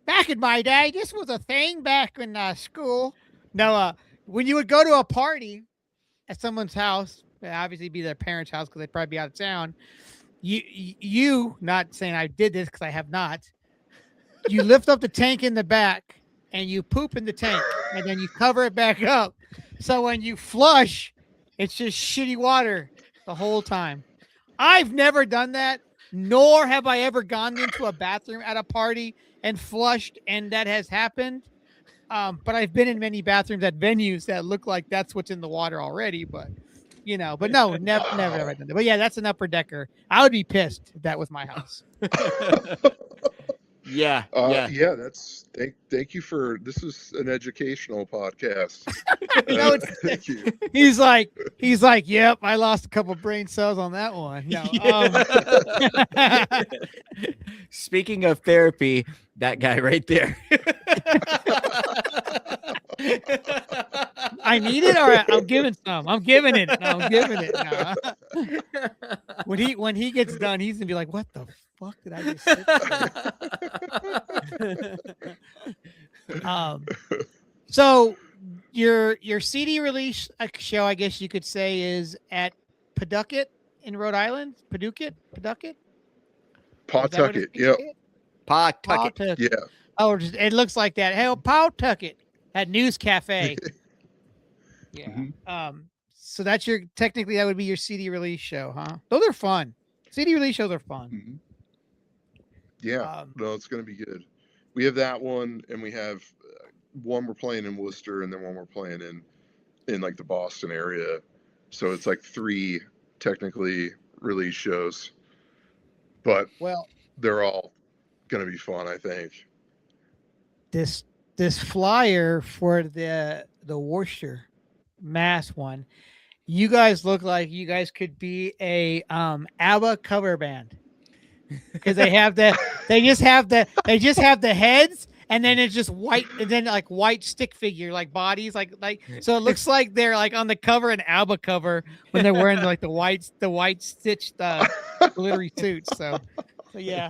back in my day. This was a thing back in school. No, when you would go to a party at someone's house, obviously be their parents' house because they'd probably be out of town. You not saying I did this because I have not. You lift up the tank in the back and you poop in the tank, and then you cover it back up. So when you flush, it's just shitty water the whole time. I've never done that, nor have I ever gone into a bathroom at a party and flushed, and that has happened. But I've been in many bathrooms at venues that look like that's what's in the water already. But but no, never done that. But yeah, that's an upper decker. I would be pissed if that was my house. Yeah. That's thank you for this is an educational podcast. Thank you. He's like, yep, I lost a couple brain cells on that one. Speaking of therapy, that guy right there. I need it, or I'm giving some. I'm giving it. No. When he gets done, he's gonna be like, "What the fuck did I just sit?" So your CD release show, I guess you could say, is at Pawtucket in Rhode Island. Pawtucket. Pawtucket. Yep. Pawtucket. Yeah. Oh, it looks like that. Hell, Pawtucket at News Cafe. Yeah. Mm-hmm. So that's technically that would be your CD release show, huh? Those are fun. CD release shows are fun. Mm-hmm. Yeah. No, it's going to be good. We have that one, and we have one we're playing in Worcester, and then one we're playing in like the Boston area. So it's like 3 technically release shows, but Well, they're all going to be fun, I think. this flyer for the Worcester Mass one, you guys look like you guys could be a ABBA cover band, because they just have the heads, and then it's just white, and then like white stick figure like bodies, like so it looks like they're like on the cover, an ABBA cover, when they're wearing like the white stitched glittery suits. So yeah.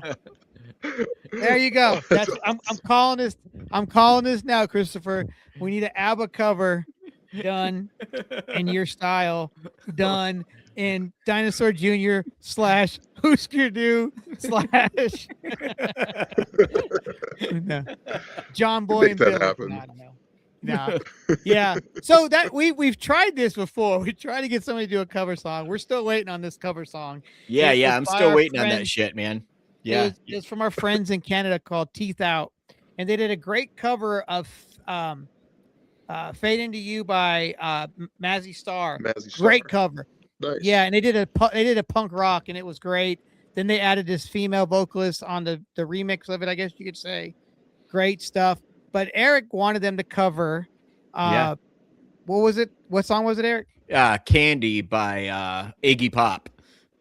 There you go. That's I'm calling this. I'm calling this now, Christopher. We need an ABBA cover done in your style, done in Dinosaur Jr. / Hüsker Dü / no. John Boy Make and that Billy. happen. I don't know. No. Yeah. So that we've tried this before. We tried to get somebody to do a cover song. We're still waiting on this cover song. Yeah, It was I'm by still our waiting on that friend- shit, man. Yeah. It was from our friends in Canada called Teeth Out, and they did a great cover of "Fade Into You" by Mazzy Star. Mazzy Great Star. cover. Nice. Yeah, and they did a punk rock, and it was great. Then they added this female vocalist on the remix of it, I guess you could say. Great stuff. But Eric wanted them to cover. Yeah. What was it? What song was it, Eric? Candy by Iggy Pop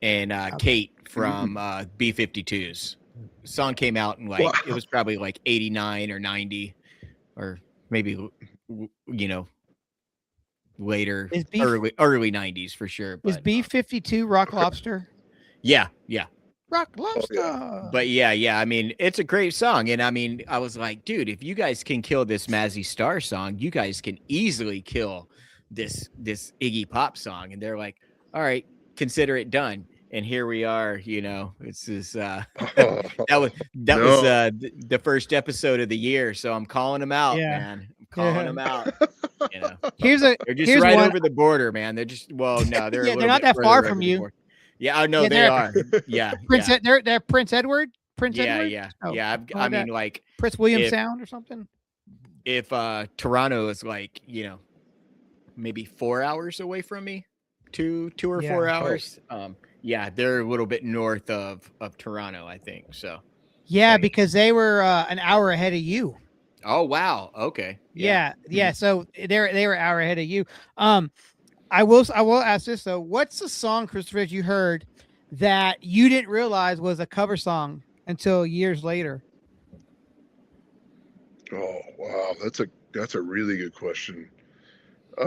and Kate from B-52s. The song came out in like, it was probably like 89 or 90, or maybe, later, early 90s for sure. But, Is B-52 Rock Lobster? Yeah. Rock Lobster. Oh, But yeah. I mean, it's a great song. And I mean, I was like, dude, if you guys can kill this Mazzy Star song, you guys can easily kill this Iggy Pop song. And they're like, all right, consider it done. And here we are, it's this, that was the first episode of the year. So I'm calling them out, man. I'm calling them out. They're just right over the border, man. They're just, well, no, they're they're not that far from you. Yeah, I know they are. Yeah. They're Prince Edward. Edward? Yeah. Oh, I mean, like Prince William Sound or something. If Toronto is like, maybe 4 hours away from me, two or 4 hours. Yeah, they're a little bit north of Toronto, I think. So. Yeah, because they were an hour ahead of you. Oh wow. Okay. Yeah. So they were an hour ahead of you. I will ask this though. What's the song, Christopher, you heard that you didn't realize was a cover song until years later? Oh wow, that's a really good question. I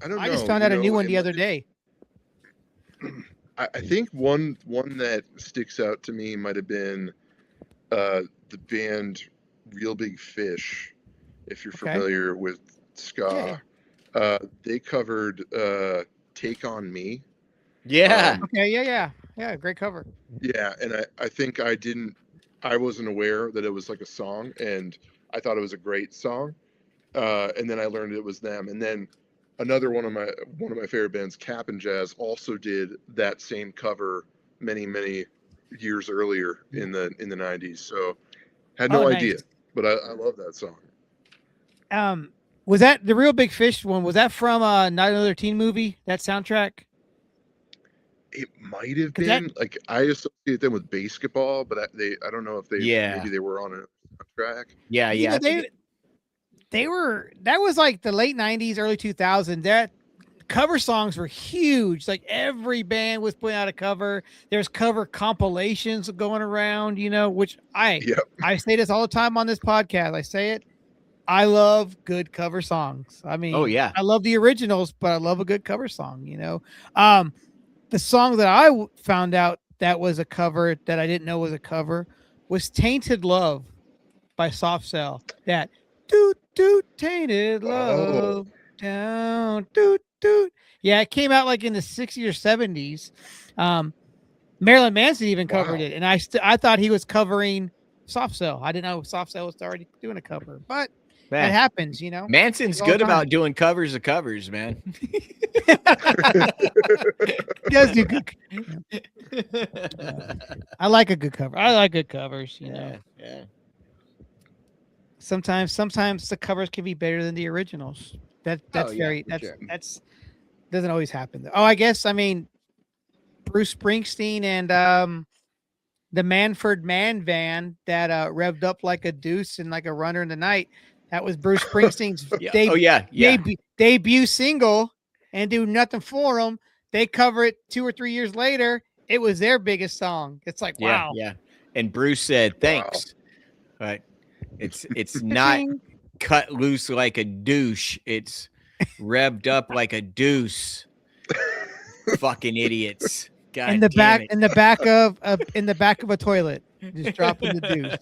don't know. I just found out a new one the other day. I think one that sticks out to me might have been the band Real Big Fish, if you're familiar with ska. Yeah. They covered Take On Me. Yeah. Okay, yeah, great cover. Yeah, and I think I wasn't aware that it was like a song, and I thought it was a great song. And then I learned it was them. And then another one of my favorite bands, Cap and Jazz, also did that same cover many years earlier in the 90s. So had no idea, but I love that song. Was that the Real Big Fish one? Was that from Not Another Teen Movie? That soundtrack? It might have been. Like I associate them with basketball, but I don't know if maybe they were on a soundtrack. Yeah. They were. That was like the late 90s, early 2000s. That cover songs were huge. Like every band was putting out a cover. There's cover compilations going around, which I say this all the time on this podcast. I say it. I love good cover songs. I mean, I love the originals, but I love a good cover song, The song that I found out that was a cover that I didn't know was a cover was Tainted Love by Soft Cell. That doot, tainted love down, doot. Yeah, it came out like in the 60s or 70s. Marilyn Manson even covered it, and I thought he was covering Soft Cell. I didn't know Soft Cell was already doing a cover, but it happens, Manson's good about doing covers of covers, man. He does do good. I like a good cover. I like good covers, Yeah. Sometimes the covers can be better than the originals. That's doesn't always happen though. Oh, I guess Bruce Springsteen and the Manford Man Van that revved up like a deuce and like a runner in the night. That was Bruce Springsteen's debut single, and do nothing for them. They cover it 2 or 3 years later. It was their biggest song. It's like, wow. Yeah. And Bruce said, thanks. Wow. But it's not cut loose like a douche. It's revved up like a deuce. Fucking idiots. God in the back of a toilet, just dropping the deuce.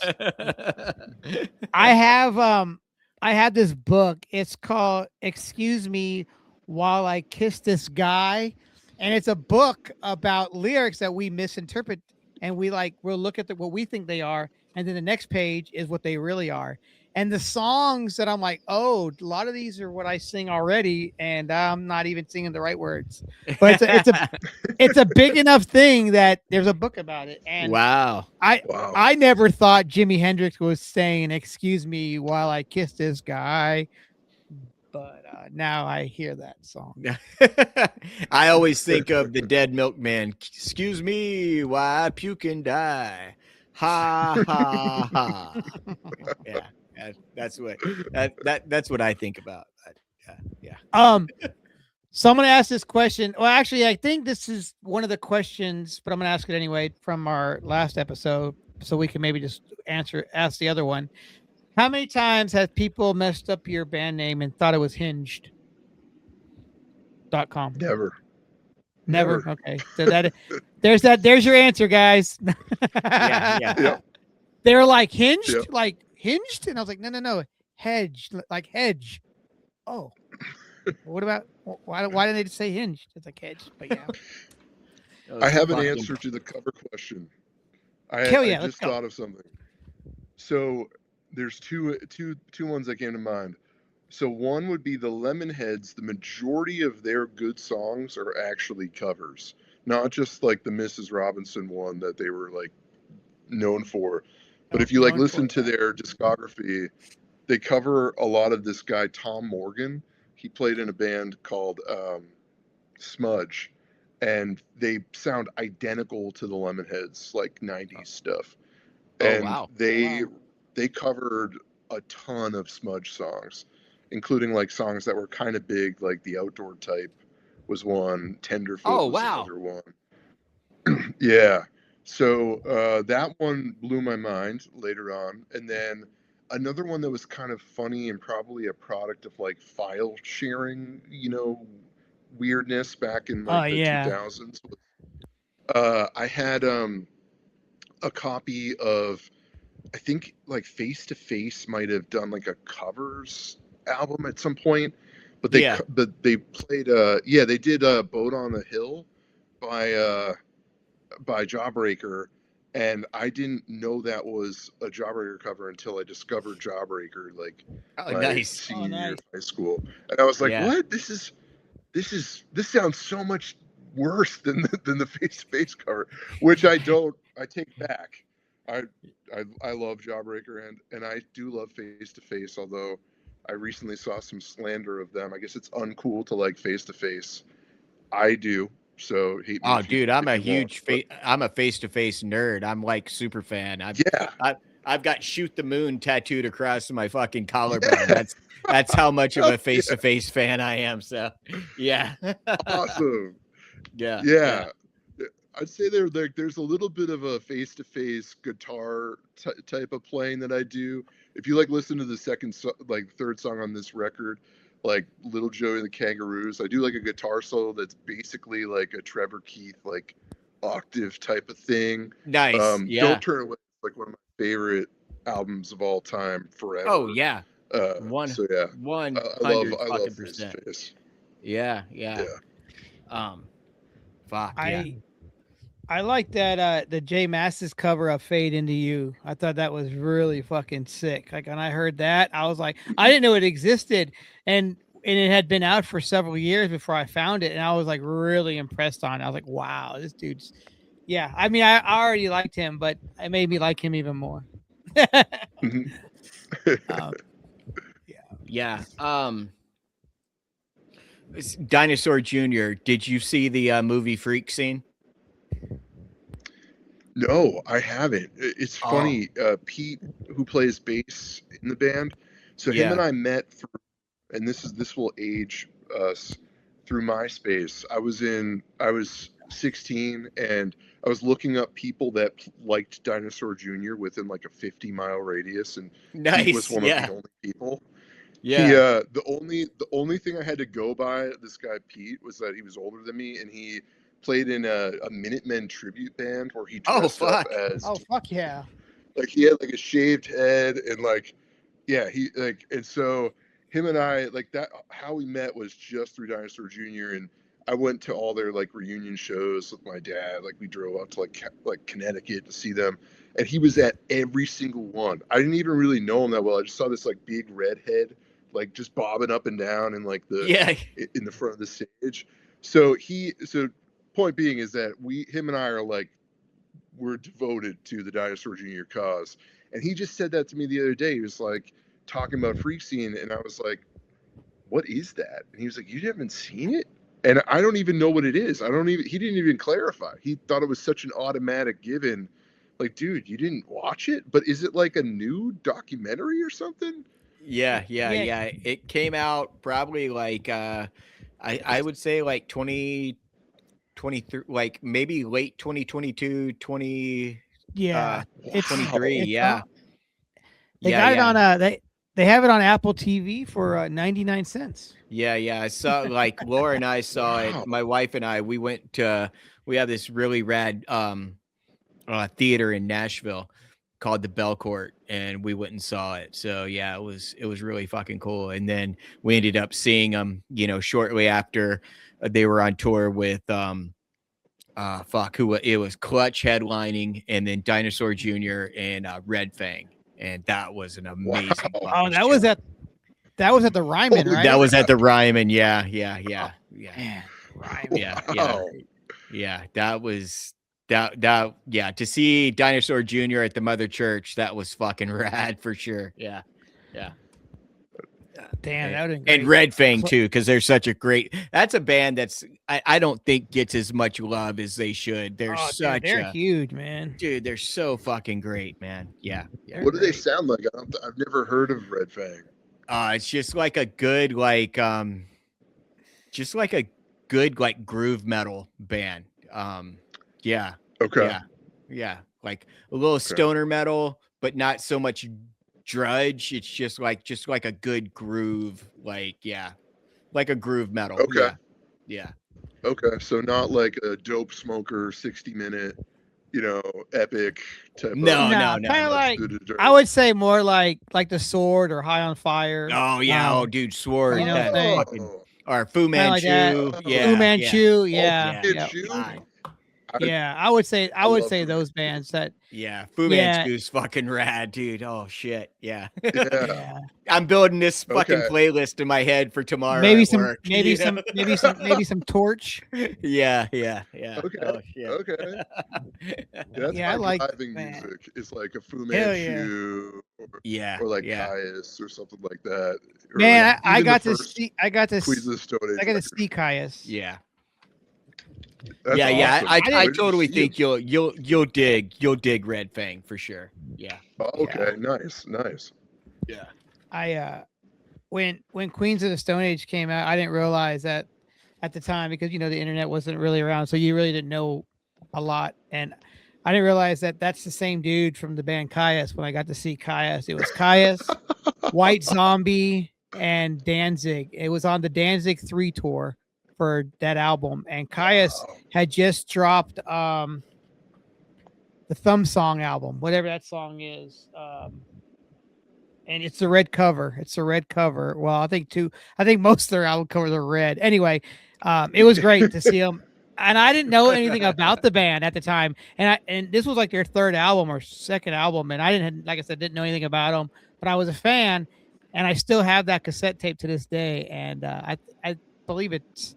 I had this book. It's called Excuse Me While I Kiss This Guy, and it's a book about lyrics that we misinterpret, and we'll look at what we think they are, and then the next page is what they really are. And the songs that I'm like, oh, a lot of these are what I sing already, and I'm not even singing the right words. But it's a big enough thing that there's a book about it. And wow. I never thought Jimi Hendrix was saying, "Excuse me while I kiss this guy," but now I hear that song. I always think of the Dead Milkman. Excuse me while I puke and die. Ha ha ha. Yeah. That's what I think about. Yeah. Someone asked this question. Well, actually, I think this is one of the questions, but I'm going to ask it anyway from our last episode, so we can maybe just ask the other one. How many times have people messed up your band name and thought it was Hinged.com? Never. Okay. So there's your answer, guys. Yeah. They're like Hinged, like Hinged, and I was like, no, Hedge, like Hedge. Oh, what about why didn't they just say Hinged? It's like Hedge, but yeah. I have an answer to the cover question. I just thought of something. So there's two ones that came to mind. So one would be the Lemonheads. The majority of their good songs are actually covers, not just like the Mrs. Robinson one that they were like known for. But if you listen to their discography, they cover a lot of this guy, Tom Morgan. He played in a band called Smudge, and they sound identical to the Lemonheads, like 90s stuff. And they covered a ton of Smudge songs, including like songs that were kind of big, like The Outdoor Type was one, Tenderfoot was another one. Yeah. So that one blew my mind later on. And then another one that was kind of funny and probably a product of like file sharing, weirdness back in like the 2000s. I had a copy of, I think like Face to Face might have done like a covers album at some point, but they played they did Boat on the Hill by Jawbreaker, and I didn't know that was a Jawbreaker cover until I discovered Jawbreaker senior year of high school, and I was like, what? This sounds so much worse than the Face to Face cover, which I take back. I love Jawbreaker and I do love Face to Face, although I recently saw some slander of them. I guess it's uncool to like Face to Face. I do. So hate me. Oh, dude, I'm a Face to Face nerd. I'm like super fan. I've got Shoot the Moon tattooed across my fucking collarbone. Yeah. That's how much of a Face to Face fan I am. So yeah. Awesome. Yeah. I'd say there's a little bit of a Face to Face guitar type of playing that I do. If you listen to the third song on this record, like Little Joey and the Kangaroos, I do like a guitar solo that's basically like a Trevor Keith like octave type of thing. Nice. Don't Turn Away is like one of my favorite albums of all time forever. Oh yeah. I love Face to Face. Yeah. Fuck yeah. I like that the J Mascis cover of Fade Into You. I thought that was really fucking sick. Like when I heard that, I was like, I didn't know it existed. And it had been out for several years before I found it. And I was like really impressed on it. I was like, wow, this dude's I mean, I already liked him, but it made me like him even more. Yeah. Dinosaur Jr. Did you see the movie Freak Scene? No, I haven't. It's funny. Pete, who plays bass in the band, so him and I met through, and this will age us, through MySpace. I was 16 and I was looking up people that liked Dinosaur Jr. within like a 50-mile radius, and Pete was one of the only people. Yeah. The only thing I had to go by this guy Pete was that he was older than me, and he played in a Minutemen tribute band where he dressed up as. Oh fuck yeah! Like he had like a shaved head and like, yeah, he like, and so him and I like that. How we met was just through Dinosaur Jr. and I went to all their like reunion shows with my dad. Like we drove out to like Connecticut to see them, and he was at every single one. I didn't even really know him that well. I just saw this like big redhead like just bobbing up and down in like in the front of the stage. So point being is that him and I are like, we're devoted to the Dinosaur Jr. cause. And he just said that to me the other day. He was like talking about Freak Scene, and I was like, what is that? And he was like, you haven't seen it? And I don't even know what it is. He didn't even clarify. He thought it was such an automatic given. Like, dude, you didn't watch it? But is it like a new documentary or something? Yeah. It came out probably like I would say like 2023, like maybe late 2022, 23. They got it on they have it on Apple TV for 99 cents. Yeah. I saw like Laura and I saw it. My wife and I, we have this really rad theater in Nashville called the Belcourt, and we went and saw it. So yeah, it was really fucking cool. And then we ended up seeing them, shortly after they were on tour with it was Clutch headlining, and then Dinosaur Jr. and Red Fang, and that was an amazing. Oh, that was at the Ryman, right? That was at the Ryman. Yeah. Man, Ryman. Yeah. That was to see Dinosaur Jr. at the Mother Church, that was fucking rad for sure. Yeah. Damn, that would and Red Fang too, because they're such a great. That's a band that's I don't think gets as much love as they should. They're they're huge, man. Dude, they're so fucking great, man. Yeah. What do they sound like? I've never heard of Red Fang. It's just like a good groove metal band. Yeah. Okay. Yeah. Like a little stoner metal, but not so much drudge. It's just like a good groove, like a groove metal. Okay. Yeah. Okay. So not like a Dope Smoker 60-minute, epic type. No. Kind of like, I would say more like the Sword or High on Fire. Oh yeah. Dude, Sword. Or Fu Manchu. Like Fu Manchu. Yeah. Yeah, I would say those bands that. Yeah, Fu Manchu's fucking rad, dude. Oh shit, yeah. I'm building this fucking playlist in my head for tomorrow. Maybe some Torch. Yeah. Okay. Oh, shit. Okay. That's I like driving music. It's like a Fu Manchu, or like Caius or something like that. Or man, like I got to see Caius. Yeah. That's awesome. I totally think you? you'll dig Red Fang for sure. Yeah. Oh, okay. Nice. Yeah. I when Queens of the Stone Age came out, I didn't realize that at the time, because the internet wasn't really around, so you really didn't know a lot, and I didn't realize that that's the same dude from the band Caius. When I got to see Caius, it was Caius, White Zombie, and Danzig. It was on the Danzig 3 tour for that album, and Caius had just dropped the Thumb Song album, whatever that song is, and it's a red cover. Well, I think most of their album covers are red. Anyway, it was great to see them, and I didn't know anything about the band at the time, and this was like their third album or second album, and I didn't know anything about them, but I was a fan, and I still have that cassette tape to this day, and I believe it's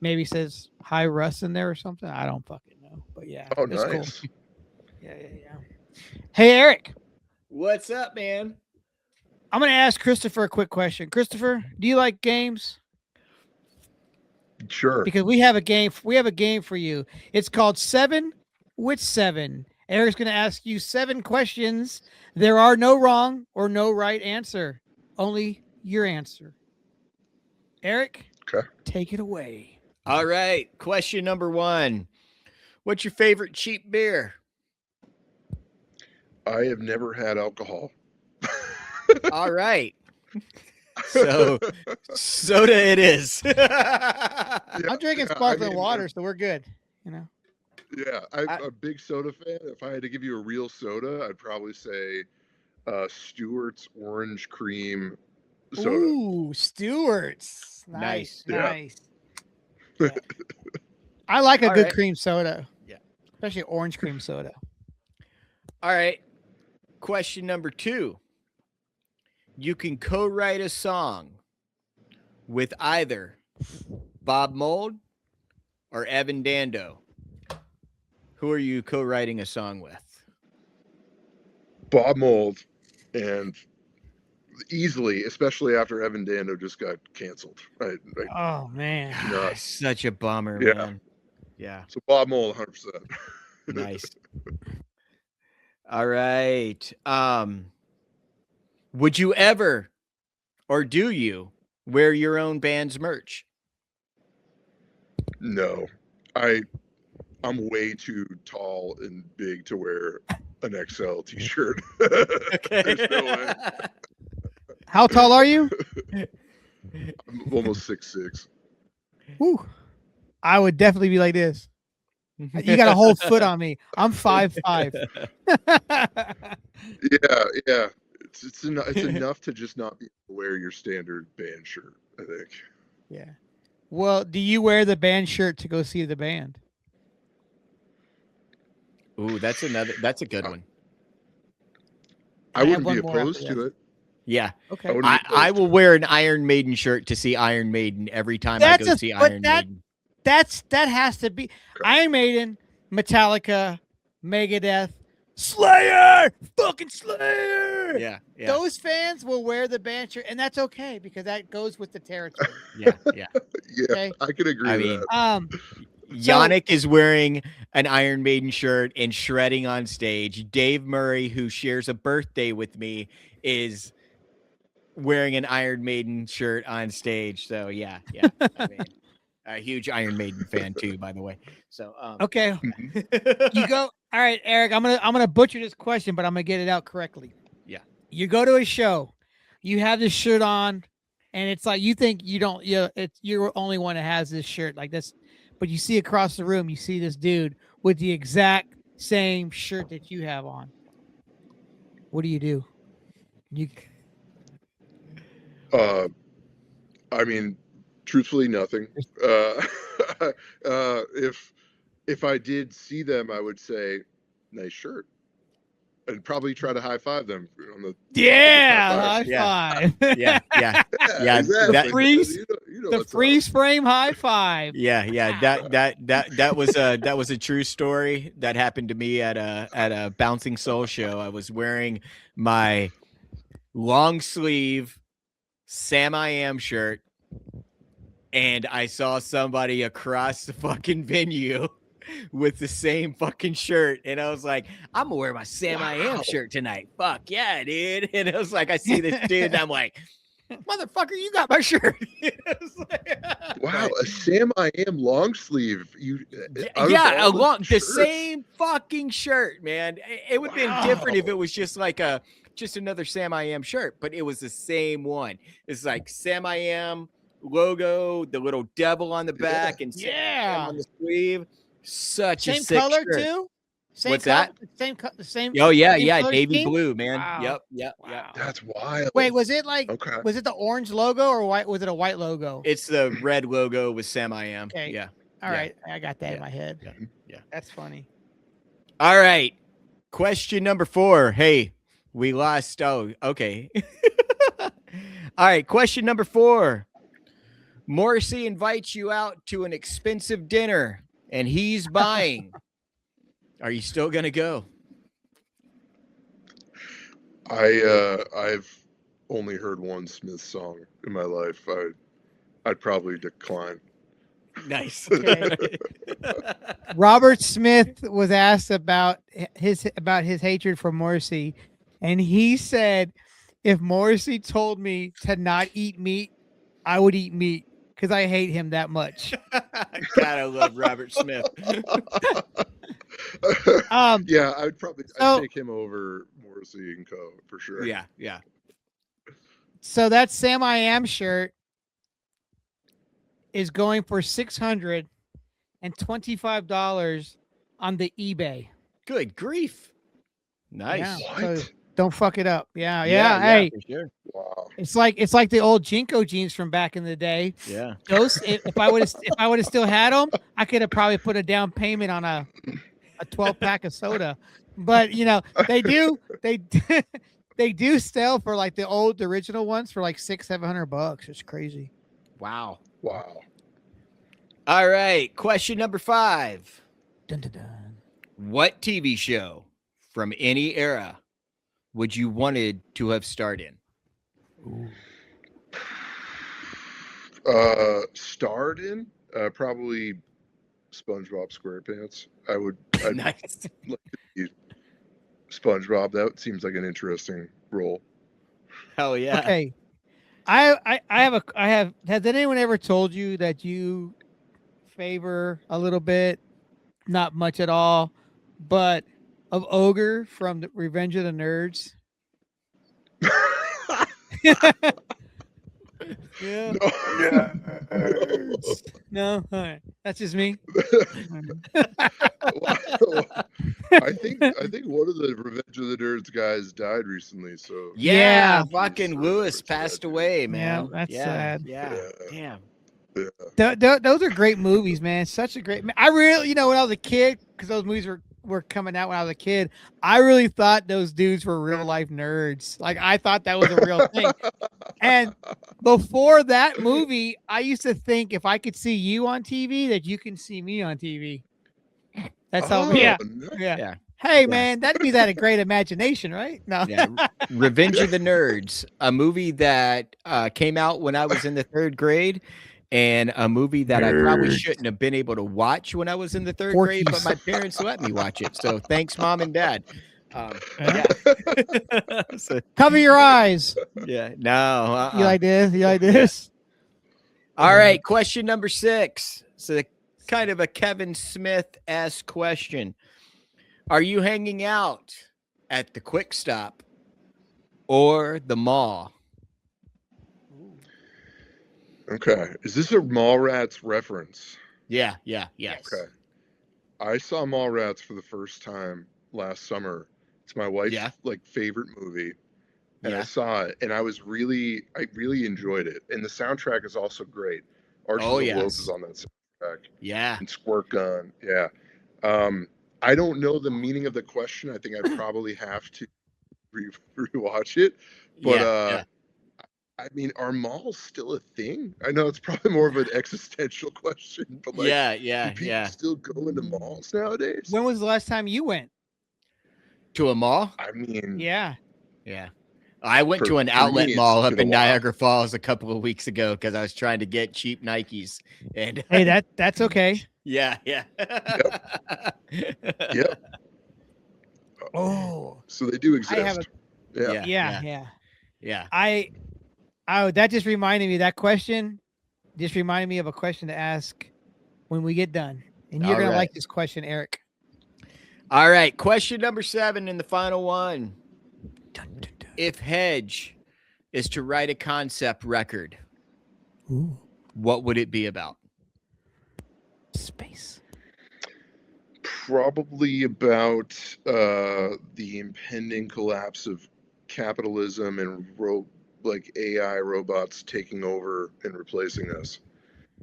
maybe says Hi Russ in there or something. I don't fucking know, but yeah. Oh, it's nice. Cool. Yeah. Hey, Eric. What's up, man? I'm going to ask Christopher a quick question. Christopher, do you like games? Sure. Because we have a game. We have a game for you. It's called 7 with 7. Eric's going to ask you 7 questions. There are no wrong or no right answer. Only your answer. Eric, Okay. take it away. All right. Question number 1. What's your favorite cheap beer? I have never had alcohol. All right. So soda it is. I'm drinking sparkling water, so we're good. You know. Yeah, I'm a big soda fan. If I had to give you a real soda, I'd probably say Stewart's Orange Cream soda. Ooh, Stewart's. Nice. Nice. Yeah. I like a All good right. cream soda. Yeah. Especially orange cream soda. All right. Question number 2. You can co-write a song with either Bob Mould or Evan Dando. Who are you co-writing a song with? Bob Mould, and easily, especially after Evan Dando just got canceled. Oh man. No. Such a bummer, Yeah. man. Yeah. So Bob Mould, 100%. Nice. All right. Would you ever, or do you, wear your own band's merch? No, I'm way too tall and big to wear an XL t-shirt. There's no way. How tall are you? I'm almost 6'6". Woo. I would definitely be like this. You got a whole foot on me. I'm 5'5". Yeah. It's enough to just not be able to wear your standard band shirt, I think. Yeah. Well, do you wear the band shirt to go see the band? Ooh, that's a good one. I wouldn't have be one more opposed after to this. it. Yeah. Okay. wouldn't be I opposed will to wear an Iron Maiden shirt to see Iron Maiden every time I go see Iron Maiden. That has to be Iron Maiden, Metallica, Megadeth, Slayer, fucking Slayer. Yeah. Those fans will wear the band shirt, and that's okay because that goes with the territory. Yeah. Yeah, Okay. I can agree I with mean, that. Yannick is wearing an Iron Maiden shirt and shredding on stage. Dave Murray, who shares a birthday with me, is wearing an Iron Maiden shirt on stage. So yeah. I mean, a huge Iron Maiden fan too, by the way. So Okay. You go. All right, Eric. I'm gonna butcher this question, but I'm gonna get it out correctly. Yeah. You go to a show, you have this shirt on, and it's like you think you don't. You're the only one that has this shirt like this, but you see across the room, you see this dude with the exact same shirt that you have on. What do you do? I mean, truthfully, nothing. If I did see them, I would say, "Nice shirt," and probably try to high five them on the high Yeah. five. Yeah. exactly. that- freeze- You know The what's up. freeze frame high five. Yeah. That was a true story that happened to me at a Bouncing Soul show. I was wearing my long sleeve Sam I Am shirt, and I saw somebody across the fucking venue with the same fucking shirt, and I was like, I'm gonna wear my Sam I Am shirt tonight. Fuck yeah, dude. And I was like, I see this dude, and I'm like, motherfucker, you got my shirt. Wow, a Sam I Am long sleeve. The same fucking shirt, man. It would have been different if it was just like just another Sam I Am shirt, but it was the same one. It's like Sam I Am logo, the little devil on the back, and Sam I Am on the sleeve. Such a Same sick color shirt. too. Same What's color, that? the same. Oh yeah, same color navy scheme? blue, man. Wow. Yep. Wow. That's wild. Wait, was it like? Okay. Was it the orange logo or white? Was it a white logo? It's the red logo with Sam I Am. Okay. Yeah. All right, I got that in Yeah. my head. Yeah. That's funny. All right. Question number 4. Hey, we lost. Oh, okay. All right. Question number 4. Morrissey invites you out to an expensive dinner and he's buying. Are you still going to go? I've only heard one Smith song in my life, I'd probably decline. Nice. Okay. Robert Smith was asked about his hatred for Morrissey, and he said, "If Morrissey told me to not eat meat, I would eat meat because I hate him that much." God, I love Robert Smith. Yeah, I'd take him over Morrissey and Co. for sure. Yeah, yeah. So that Sam I Am shirt is going for $625 on the eBay. Good grief. Nice. Yeah, What? so don't fuck it up. Yeah. Yeah, Hey, for sure. Wow. it's like the old Jinko jeans from back in the day. Yeah. Those, if I would have still had them, I could have probably put a down payment on a 12-pack of soda. But they do sell for like the old original ones for like $600-700. It's crazy. Wow. Wow. All right. Question number 5. Dun, dun, dun. What TV show from any era would you wanted to have starred in? Starred in? Probably SpongeBob SquarePants. I'd Nice. like to be SpongeBob. That seems like an interesting role. Hell yeah. Okay. I have has anyone ever told you that you favor a little bit, not much at all, but of Ogre from the Revenge of the Nerds? Yeah. No. Yeah. No, all right. That's just me. I think one of the Revenge of the Nerds guys died recently. So Yeah. Yeah. Fucking Lewis passed away, man. Yeah, that's sad. Yeah. Yeah. Damn. Those are great movies, man. Such a great. I really, when I was a kid, because those movies were coming out when I was a kid, I really thought those dudes were real life nerds. Like I thought that was a real thing. And before that movie, I used to think if I could see you on TV, that you can see me on TV. That's how. Yeah. Yeah. Hey, man, that means I had a great imagination, right? No. Yeah. Revenge of the Nerds, a movie that came out when I was in the 3rd grade, and a movie that I probably shouldn't have been able to watch when I was in the 3rd grade, but my parents let me watch it. So thanks, Mom and Dad. Yeah. So, Cover your eyes. yeah. No. You like this? You like this? All right. Question number 6. So kind of a Kevin Smith-esque question. Are you hanging out at the Quick Stop or the mall? Okay. Is this a Mallrats reference? Yeah. Yes. Okay. I saw Mallrats for the first time last summer. It's my wife's favorite movie. And I saw it and I really enjoyed it. And the soundtrack is also great. Archers of Wolf is on that soundtrack. Yeah. And Squirt Gun. Yeah. I don't know the meaning of the question. I think I probably have to rewatch it. But I mean, are malls still a thing? I know it's probably more of an existential question, but like, do people still go into malls nowadays? When was the last time you went To a mall? I mean, Yeah. I went For- to an for outlet me, it's mall up been a in while. Niagara Falls a couple of weeks ago because I was trying to get cheap Nikes. And Hey, that's okay. yeah. Yep. Oh. So they do I have exist. Yeah. Yeah. I that just reminded me, that question just reminded me of a question to ask when we get done. And you're All going to right. like this question, Eric. All right. Question number 7 and the final one. If Hedge is to write a concept record, what would it be about? Space. Probably about the impending collapse of capitalism and AI robots taking over and replacing us,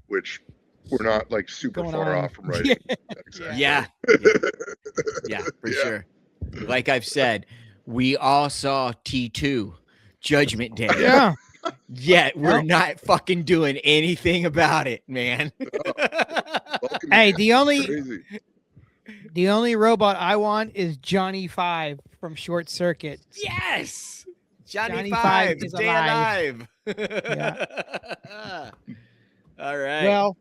which we're not like super Going far on. off from writing. Exactly. Yeah, for sure. Like I've said, we all saw T2, Judgment Day. Yeah. Yet we're not fucking doing anything about it, man. Fucking Hey, the crazy. only robot I want is Johnny 5 from Short Circuit. Yes. Johnny Five, is stay alive. All right. Well,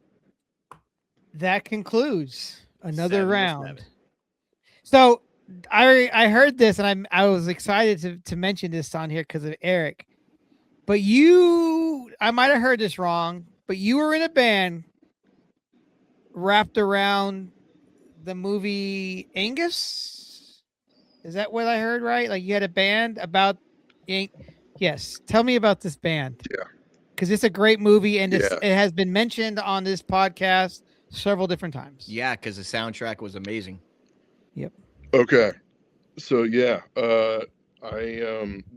that concludes another 707. round. So I heard this and I was excited to mention this on here because of Eric. But I might have heard this wrong, but you were in a band wrapped around the movie Angus. Is that what I heard right? Like you had a band about Yes. Tell me about this band. Yeah. Because it's a great movie and it has been mentioned on this podcast several different times. Yeah, because the soundtrack was amazing. Yep. Okay. So yeah, I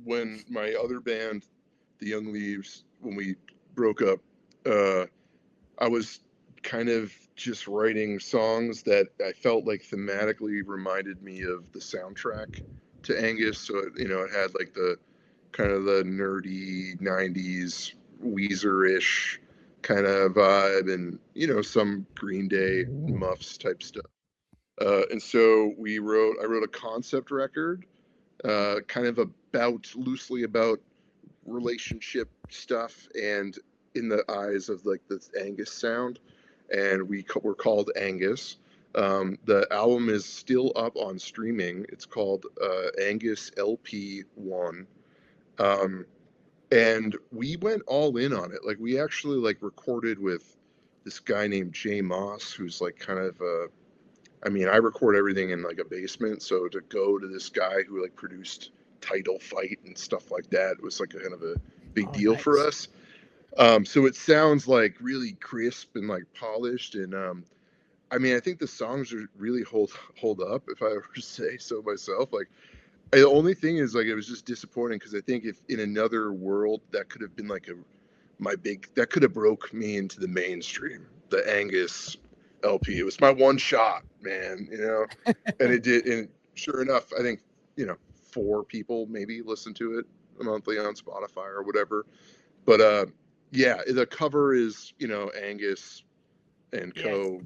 when my other band, the Young Leaves, when we broke up, I was kind of just writing songs that I felt like thematically reminded me of the soundtrack to Angus. So it had like the kind of the nerdy 90s Weezer-ish kind of vibe, and some Green Day Muffs type stuff. And so I wrote a concept record, kind of loosely about relationship stuff and in the eyes of like the Angus sound, and we're called Angus. The album is still up on streaming. It's called Angus LP1. And we went all in on it. Like we actually recorded with this guy named Jay Moss, who's like kind of I record everything in like a basement. So to go to this guy who like produced Title Fight and stuff like that was like kind of a big deal for us. So it sounds like really crisp and like polished. And I think the songs are really hold up, if I were to say so myself. Like the only thing is like it was just disappointing because I think if in another world that could have been like that could have broke me into the mainstream, the Angus LP. It was my one shot, man, and it did. And sure enough, I think 4 people maybe listened to it monthly on Spotify or whatever. But yeah, the cover is Angus and co,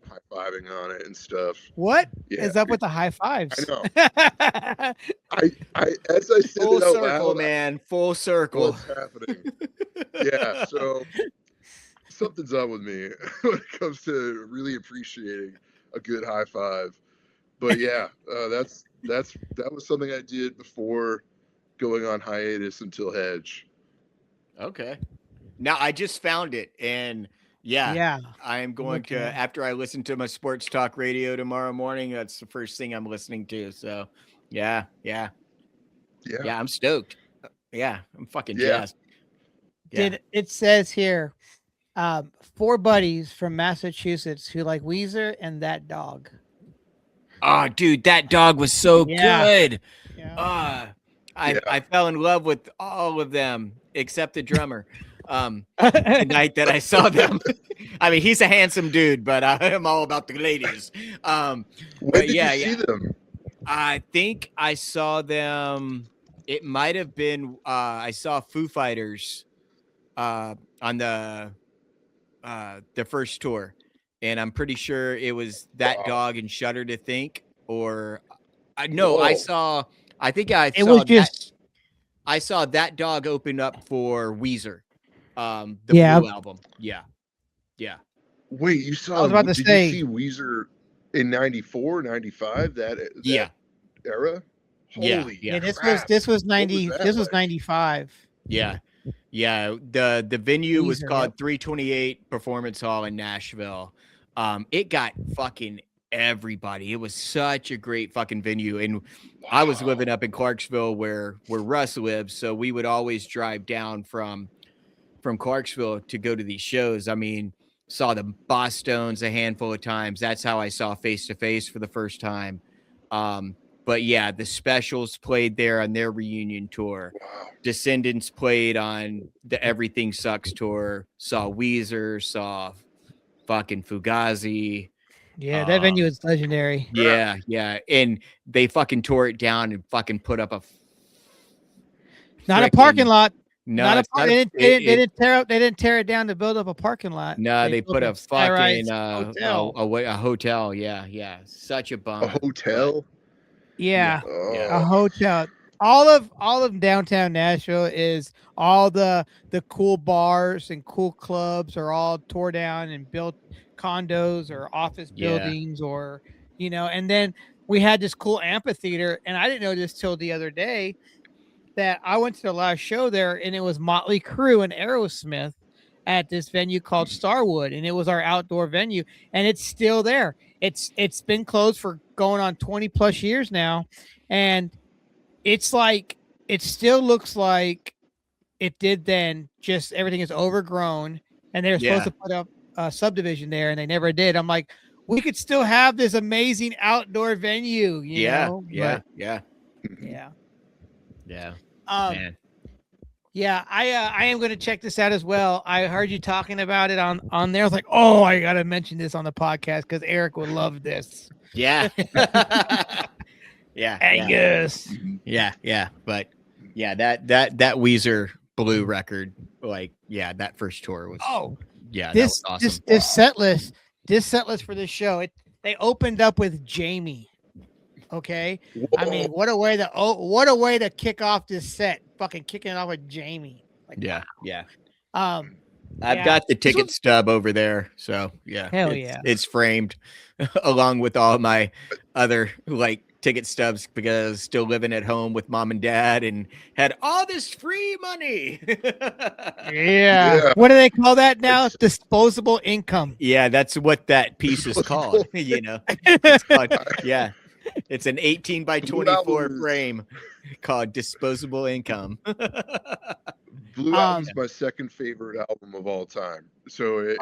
high-fiving on it and stuff. What is up with the high fives? I know. I as I said full it out circle, loud, man, full circle. What's happening? Yeah, so something's up with me when it comes to really appreciating a good high five. But yeah, that was something I did before going on hiatus until Hedge. Okay. Now I just found it, and yeah, I am going to, after I listen to my sports talk radio tomorrow morning, that's the first thing I'm listening to. So yeah, I'm stoked. Yeah, I'm fucking jazzed. Yeah. It says here, 4 buddies from Massachusetts who like Weezer and That Dog. Oh, dude, That Dog was so good. Yeah. I fell in love with all of them except the drummer. The night that I saw them. He's a handsome dude, but I'm all about the ladies. When did you see them? I think I saw them. It might have been I saw Foo Fighters on the first tour, and I'm pretty sure it was That Dog and Shudder to Think, or no, I saw. I think I saw That Dog open up for Weezer. The Blue album. Yeah. Wait, you saw? I was about to say, you see Weezer in '94, '95? That era? Holy crap. This was 90. This was 95. Yeah. The venue was called 328 Performance Hall in Nashville. It got fucking everybody. It was such a great fucking venue, and I was living up in Clarksville where Russ lives, so we would always drive down from Clarksville to go to these shows. Saw the Bosstones a handful of times. That's how I saw Face to Face for the first time. But yeah, the Specials played there on their reunion tour. Wow. Descendants played on the Everything Sucks tour. Saw Weezer, saw fucking Fugazi. Yeah, that venue is legendary. Yeah. And they fucking tore it down and fucking put up a not a parking lot. No, they didn't tear it down to build up a parking lot. No, they put a fucking a hotel. Yeah. Such a bummer. A hotel? Yeah. Oh. A hotel. all of downtown Nashville is all the cool bars and cool clubs are all tore down and built condos or office buildings or and then we had this cool amphitheater, and I didn't know this till the other day that I went to the last show there, and it was Motley Crue and Aerosmith at this venue called Starwood, and it was our outdoor venue, and it's still there. It's been closed for going on 20 plus years now, and it's like it still looks like it did then. Just everything is overgrown, and they're supposed to put up a subdivision there, and they never did. I'm like, we could still have this amazing outdoor venue, you know? Yeah. Man. Yeah, I am going to check this out as well. I heard you talking about it on there. I was like, oh, I got to mention this on the podcast because Eric would love this. Yeah. Yeah. Angus. Yeah. But yeah, that Weezer Blue record, like, that first tour was that was awesome. This set list for this show, they opened up with Jamie. Okay. Whoa. I mean, what a way to kick off this set. Fucking kicking it off with Jamie. Like, yeah. I've got the ticket stub over there. So it's framed along with all my other like ticket stubs because I was still living at home with mom and dad and had all this free money. Yeah. What do they call that now? Disposable income. Yeah, that's what that piece is called. It's called, it's an 18 by 24 frame called Disposable Income. Blue Album is my second favorite album of all time. So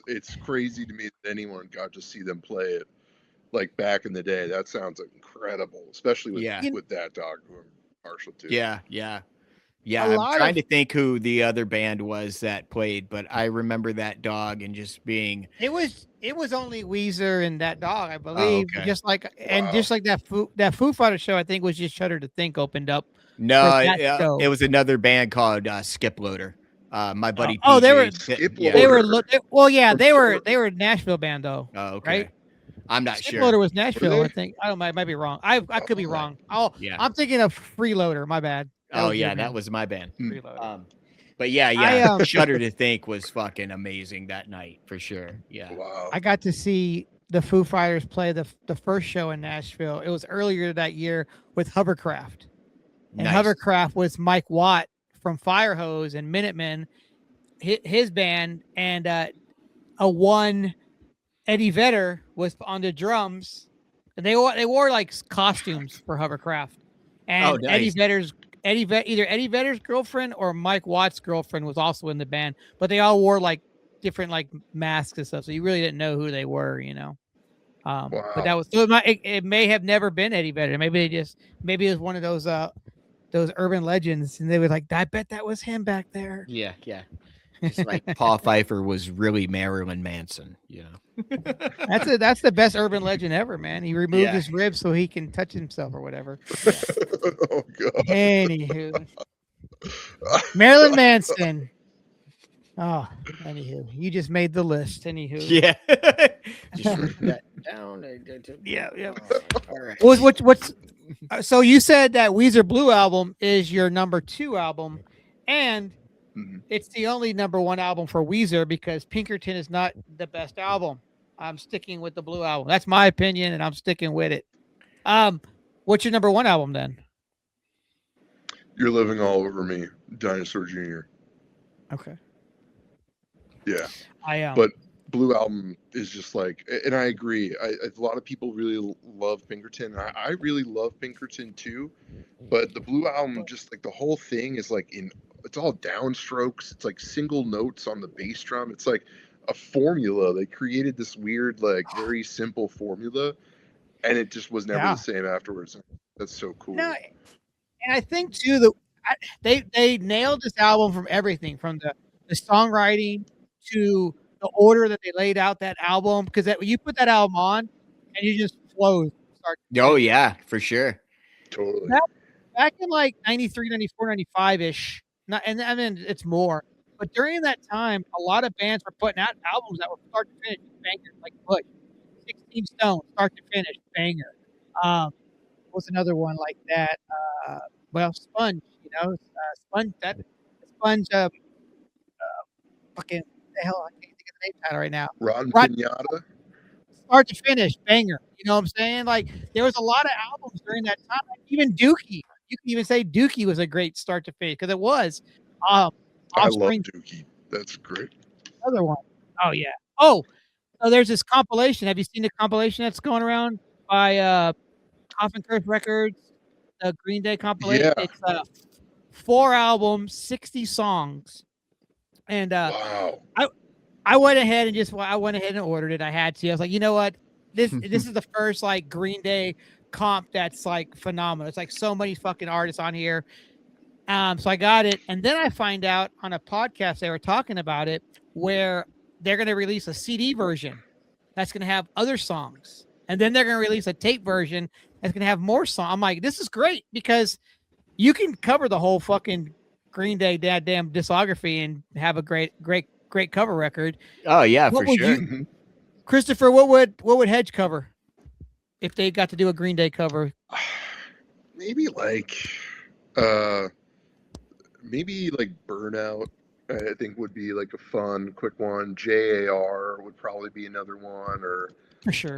it's crazy to me that anyone got to see them play it like back in the day. That sounds incredible, especially with that dog who I'm partial to. Yeah. I'm trying to think who the other band was that played, but I remember that dog and just being. It was only Weezer and that dog, I believe. Okay. Just like that Foo Fighters show, I think was just Shudder to Think opened up. No, it was another band called Skip Loader. My buddy. They were. Loader. They were a Nashville band though. Oh, okay. Right? I'm not Skip sure. Loader was Nashville, I think. I might be wrong. I could be wrong. I'm thinking of Freeloader. My bad. That was my band. Freeloader. But Shudder to Think was fucking amazing that night for sure. Yeah. Wow. I got to see the Foo Fighters play the first show in Nashville. It was earlier that year with Hovercraft. And Hovercraft was Mike Watt from Firehose and Minutemen, his band, and Eddie Vedder was on the drums. And they wore like costumes for Hovercraft. And either Eddie Vedder's girlfriend or Mike Watt's girlfriend was also in the band, but they all wore different masks and stuff, so you really didn't know who they were, Wow. But that was it may have never been Eddie Vedder. Maybe it was one of those urban legends, and they were like, I bet that was him back there. Yeah. It's like Paul Pfeiffer was really Marilyn Manson, That's the best urban legend ever, man. He removed his ribs so he can touch himself or whatever. Oh god. Anywho, Marilyn Manson. Oh, anywho, you just made the list. Anywho, just write that down. Yeah. All right. What's so you said that Weezer Blue album is your number 2 album, and it's the only number 1 album for Weezer because Pinkerton is not the best album. I'm sticking with the Blue album. That's my opinion, and I'm sticking with it. What's your number 1 album then? You're Living All Over Me, Dinosaur Jr. Okay. Yeah. But Blue album is just like, and I agree. A lot of people really love Pinkerton. I really love Pinkerton too, but the Blue album, just like the whole thing is like it's all downstrokes. It's like single notes on the bass drum. It's like a formula. They created this weird, like very simple formula, and it just was never the same afterwards. That's so cool. No, and I think too they nailed this album from everything, from the songwriting to the order that they laid out that album, because you put that album on and you just flow. Oh yeah, for sure. Totally. Back in like 93, 94, 95 ish. And I mean it's more. But during that time, a lot of bands were putting out albums that were start to finish bangers, like Push, 16 Stone, start to finish banger. What's another one like that? well, Sponge, Sponge, fucking, the hell, I can't think of the name title right now. Rotten Right, Pinata. start to finish, banger. You know what I'm saying? Like, there was a lot of albums during that time. Like, even Dookie, you can even say Dookie was a great start to finish because it was. Um, I love Offspring, Dookie. That's great. another one. Oh yeah. Oh, so there's this compilation. Have you seen the compilation that's going around by Coffin Curse Records? The Green Day compilation. Yeah. It's 4 albums, 60 songs, and Wow. I went ahead and ordered it. I had to. I was like, you know what? This is the first like Green Day comp that's like phenomenal. It's like so many fucking artists on here. So I got it, and then I find out on a podcast they were talking about it where they're going to release a CD version that's going to have other songs, and then they're going to release a tape version that's going to have more songs. I'm like, this is great because you can cover the whole fucking Green Day damn discography and have a great cover record. Oh yeah, What for would sure. you, Christopher? What would Hedge cover if they got to do a Green Day cover? Maybe like Burnout. I think would be like a fun, quick one. JAR would probably be another one, or For sure.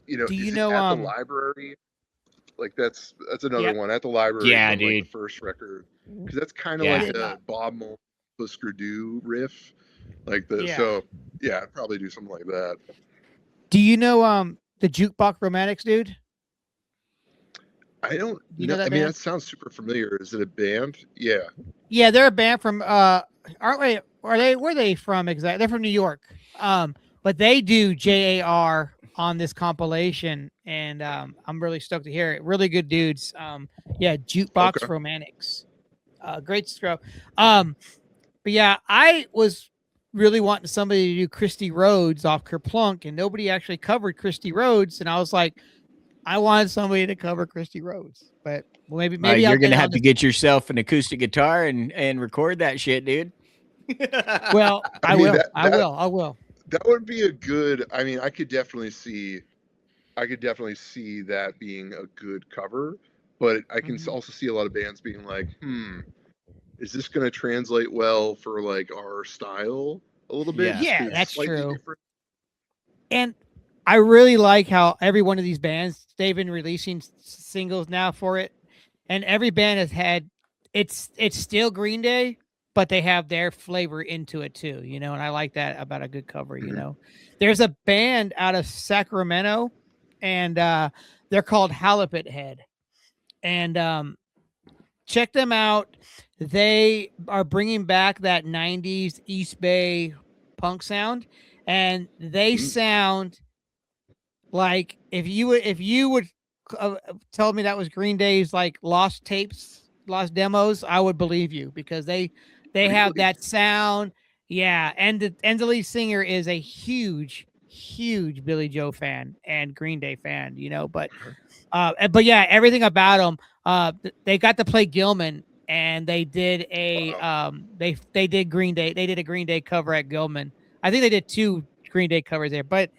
Do you is know it At the Library? Like that's another Yep. one. At the Library. Yeah, from, like, dude. the first record, because that's kind of Yeah. like a Bob Mould, Hüsker Dü riff. Like Yeah. So yeah, I'd probably do something like that. Do you know the Jukebox Romantics, dude? I don't You know that I mean, band? that sounds super familiar. Is it a band? Yeah. Yeah, they're a band from aren't they? Where are they from exactly? They're from New York. But they do JAR on this compilation, and I'm really stoked to hear it. Really good dudes. Yeah, Jukebox Okay. Romantics. Great scrub. But yeah, I was really wanting somebody to do Christy Rhodes off Kerplunk, and nobody actually covered Christy Rhodes, and I was like, I wanted somebody to cover Christy Rhodes, but maybe You're I'll gonna get have to get yourself an acoustic guitar and record that shit, dude. Well, I mean, will. that- I will. That would be a good. I mean, I could definitely see that being a good cover, but I can also see a lot of bands being like, is this going to translate well for like our style a little bit? Yeah. just 'cause Yeah, it's that's slightly true. different. And I really like how every one of these bands, they've been releasing singles now for it, and every band has had it's still Green Day, but they have their flavor into it too, and I like that about a good cover. There's a band out of Sacramento, and they're called Halibut Head, and check them out. They are bringing back that 90s East Bay punk sound, and they sound like if you would tell me that was Green Day's like lost tapes, lost demos, I would believe you, because they have that sound. Yeah, and the lead singer is a huge Billy Joe fan and Green Day fan, but yeah, everything about them. They got to play Gilman, and they did a they did Green Day. They did a Green Day cover at Gilman. I think they did 2 Green Day covers there, but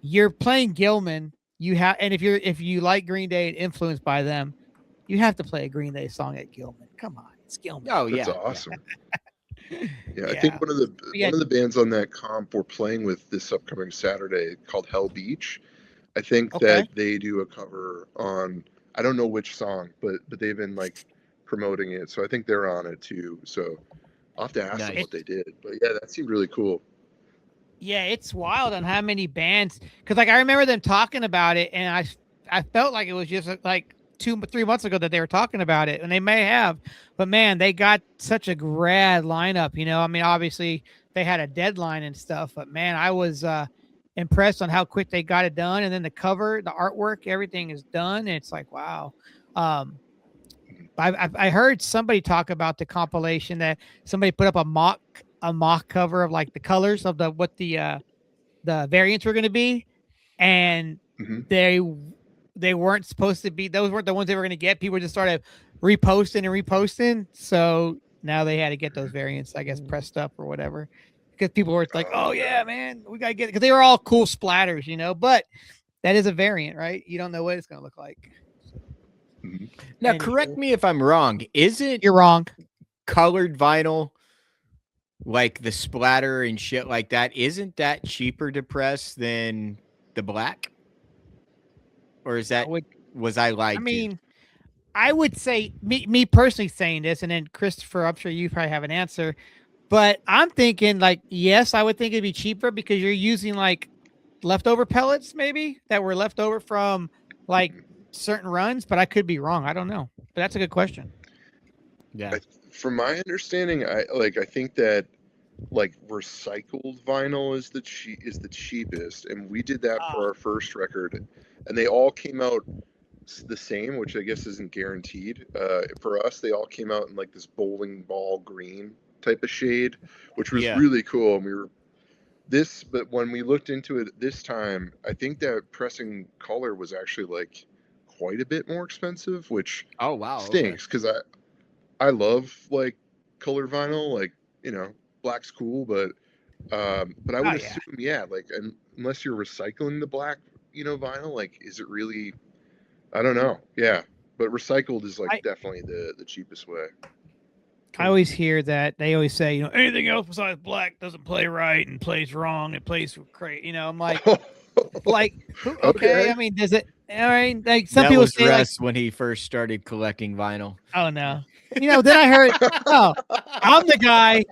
you're playing Gilman. And if you like Green Day and influenced by them, you have to play a Green Day song at Gilman. Come on, it's Gilman. Oh That's yeah. awesome. Yeah. Yeah, I think one of the bands on that comp we're playing with this upcoming Saturday called Hell Beach. I think that they do a cover on, I don't know which song, but they've been like promoting it, so I think they're on it too. So I'll have to ask them what they did. But yeah, that seemed really cool. Yeah, it's wild on how many bands, because like I remember them talking about it, and I felt like it was just like 2-3 months ago that they were talking about it, and they may have, but man, they got such a rad lineup. I mean, obviously they had a deadline and stuff, but man, I was impressed on how quick they got it done, and then the cover, the artwork, everything is done, and it's like, wow. I heard somebody talk about the compilation that somebody put up a mock cover of like the colors of what the variants were going to be, and they weren't supposed to be, those weren't the ones they were going to get. People just started reposting, so now they had to get those variants, I guess, pressed up or whatever, because people were like, oh yeah, man, we gotta get it, because they were all cool splatters, but that is a variant, right? You don't know what it's going to look like. Now, correct me if I'm wrong. Isn't You're wrong. Colored vinyl, like the splatter and shit like that, isn't that cheaper to press than the black? Or is that was I lied to? I mean, I would say me personally saying this, and then Christopher, I'm sure you probably have an answer, but I'm thinking like, yes, I would think it'd be cheaper because you're using like leftover pellets maybe that were left over from like certain runs, but I could be wrong. I don't know, but that's a good question. Yeah. From my understanding, I think that like recycled vinyl is the cheapest, and we did that for our first record, and they all came out the same, which I guess isn't guaranteed. For us, they all came out in like this bowling ball green type of shade, which was really cool. And but when we looked into it this time, I think that pressing color was actually like quite a bit more expensive, which stinks because I love like color vinyl, like, you know, black's cool, but I would assume, like, unless you're recycling the black, you know, vinyl, like, is it really? I don't know. Yeah, but recycled is like definitely the cheapest way. I always hear that they always say, you know, anything else besides black doesn't play right and plays wrong. It plays crazy. You know, I'm like, okay. I mean, does it? All right. Like some people say, like, when he first started collecting vinyl. Oh no. You know, then I heard, I'm the guy.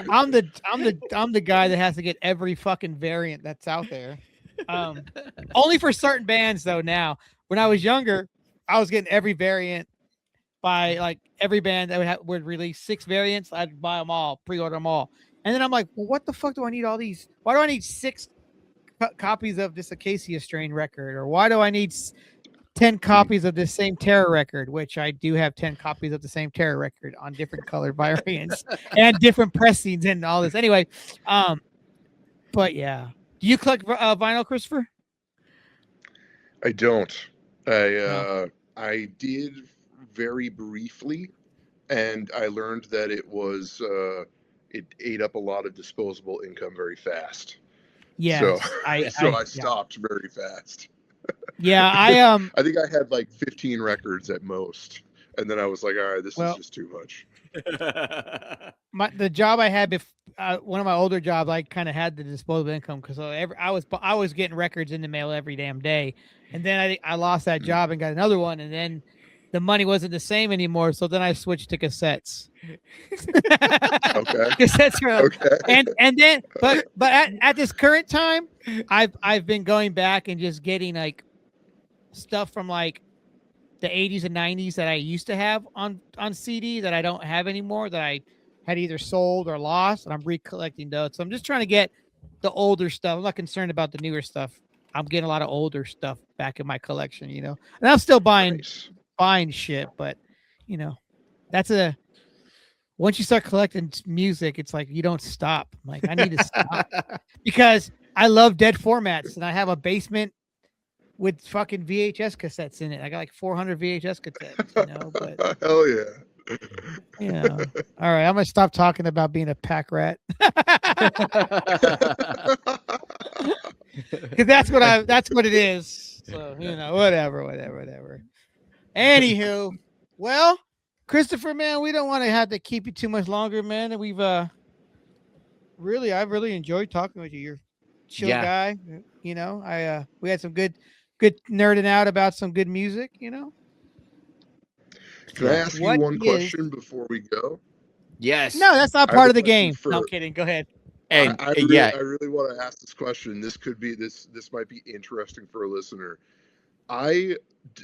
I'm the guy that has to get every fucking variant that's out there. Only for certain bands though. Now, when I was younger, I was getting every variant by like every band that would release 6 variants. I'd buy them all, pre-order them all, and then I'm like, well, what the fuck do I need all these? Why do I need 6 copies of this Acacia Strain record, or why do I need 10 copies of this same Terror record? Which I do have 10 copies of the same Terror record on different color variants and different pressings and all this. Anyway, but yeah, do you collect vinyl, Christopher? I don't. I did very briefly, and I learned that it was it ate up a lot of disposable income very fast. Yeah, so I stopped very fast. Yeah, I think I had like 15 records at most, and then I was like, all right, this is just too much. The job I had one of my older jobs, I kind of had the disposable income because I was getting records in the mail every damn day, and then I lost that job and got another one, and then the money wasn't the same anymore, so then I switched to cassettes. Okay. Cassettes were, okay. And then but at this current time, I've been going back and just getting like stuff from like the 80s and 90s that I used to have on CD that I don't have anymore, that I had either sold or lost, and I'm recollecting those. So I'm just trying to get the older stuff. I'm not concerned about the newer stuff. I'm getting a lot of older stuff back in my collection, you know. And I'm still buying shit, but you know, once you start collecting music, it's like you don't stop. I'm like, I need to stop because I love dead formats, and I have a basement with fucking VHS cassettes in it. I got like 400 VHS cassettes, you know. But hell yeah. Yeah. All right, I'm gonna stop talking about being a pack rat. Because that's what it is. So, you know, whatever. Anywho, well, Christopher, man, we don't want to have to keep you too much longer, man. And we've I've really enjoyed talking with you. You're a chill guy. You know, we had some good nerding out about some good music, you know. Can I ask you one question before we go? Yes. No, that's not part of the game. No, I'm kidding. Go ahead. And I really want to ask this question. This might be interesting for a listener. I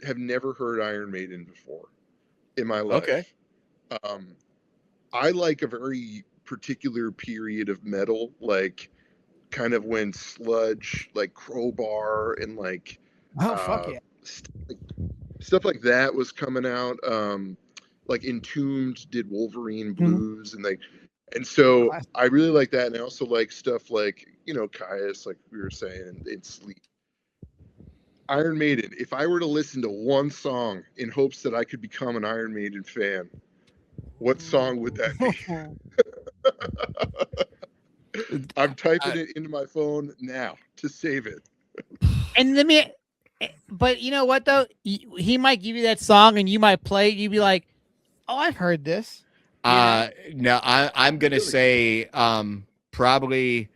have never heard Iron Maiden before in my life. Okay. I like a very particular period of metal, like kind of when Sludge, like Crowbar, and like fuck yeah, stuff like that was coming out. Like Entombed did Wolverine Blues, and so I really like that, and I also like stuff like, you know, Caius, like we were saying, and Sleep. Iron Maiden, if I were to listen to one song in hopes that I could become an Iron Maiden fan, what song would that be? I'm typing it into my phone now to save it. And But you know what though? He might give you that song and you might play it. You'd be like, "Oh, I've heard this." No, I'm gonna say probably.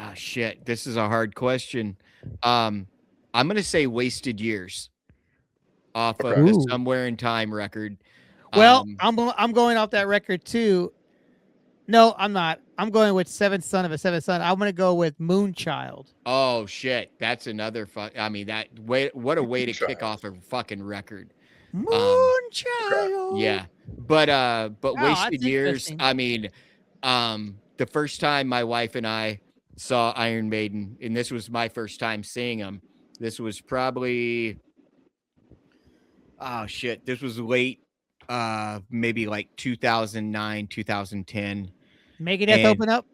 Ah, shit. This is a hard question. I'm gonna say "Wasted Years" off of the Ooh. "Somewhere in Time" record. Well, I'm going off that record too. No, I'm not. I'm going with Seventh Son of a Seventh Son. I'm gonna go with Moonchild. Oh shit, that's another I mean, what a way to kick Moonchild. off a fucking record. Moonchild. Yeah, but Wasted that's Years. interesting. I mean, the first time my wife and I saw Iron Maiden, and this was my first time seeing them. This was probably, oh shit, this was late, maybe like 2009, 2010. Megadeth open up.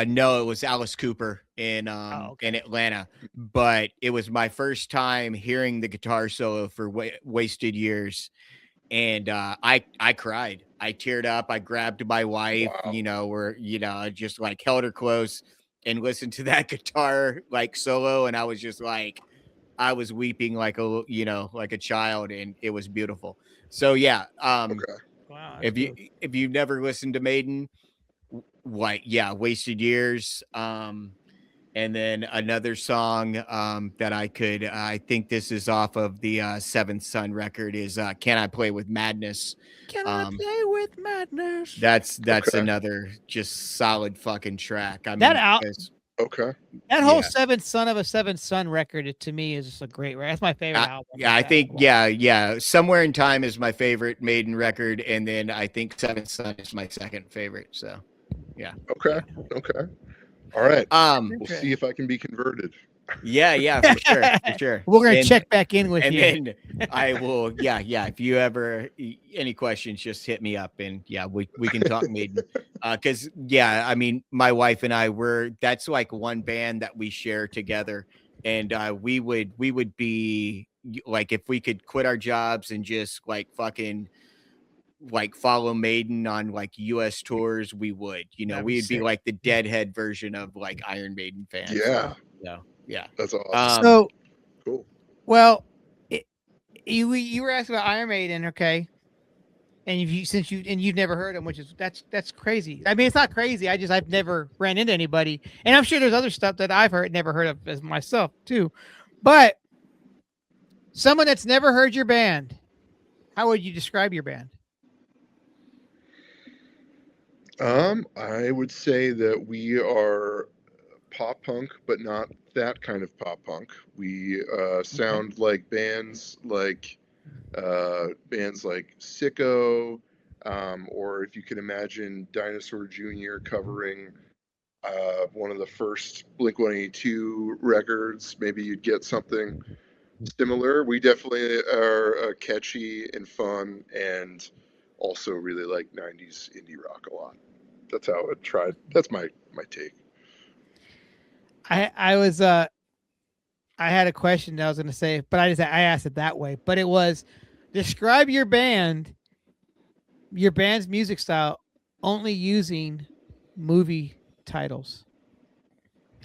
No, it was Alice Cooper in in Atlanta, but it was my first time hearing the guitar solo for Wasted Years, and I cried. I teared up. I grabbed my wife, I just like held her close and listened to that guitar like solo, and I was just like, I was weeping like like a child, and it was beautiful. So yeah, Wow, if you've never listened to Maiden, Wasted Years. And then another song that I think this is off of the Seventh Son record is Can I Play with Madness? Can I play with madness? That's another just solid fucking track. I mean, that whole Seventh Son of a Seventh Son record to me is just a great record. That's my favorite album. Yeah, I think Somewhere in Time is my favorite Maiden record, and then I think Seventh Son is my second favorite. So yeah. Okay. All right. We'll see if I can be converted. Yeah, for sure. We're gonna check back in with you, and then I will. Yeah. If you ever any questions, just hit me up, and we can talk Maiden. Because I mean, my wife and I that's like one band that we share together, and we would be like, if we could quit our jobs and just like fucking like follow Maiden on like US tours, we would, we'd be like the Deadhead version of like Iron Maiden fans. Yeah. That's awesome. So cool. Well, you were asking about Iron Maiden, okay? And you've never heard them, which is that's crazy. I mean, it's not crazy. I've never ran into anybody, and I'm sure there's other stuff that I've never heard of as myself too. But someone that's never heard your band, how would you describe your band? I would say that we are pop punk, but not that kind of pop punk. We sound like bands like Sicko, or if you can imagine Dinosaur Jr. covering one of the first Blink-182 records, maybe you'd get something similar. We definitely are catchy and fun, and also really like 90s indie rock a lot. That's how I tried. That's my take. I had a question that I was going to say, but I asked it that way. But it was, describe your band's music style only using movie titles.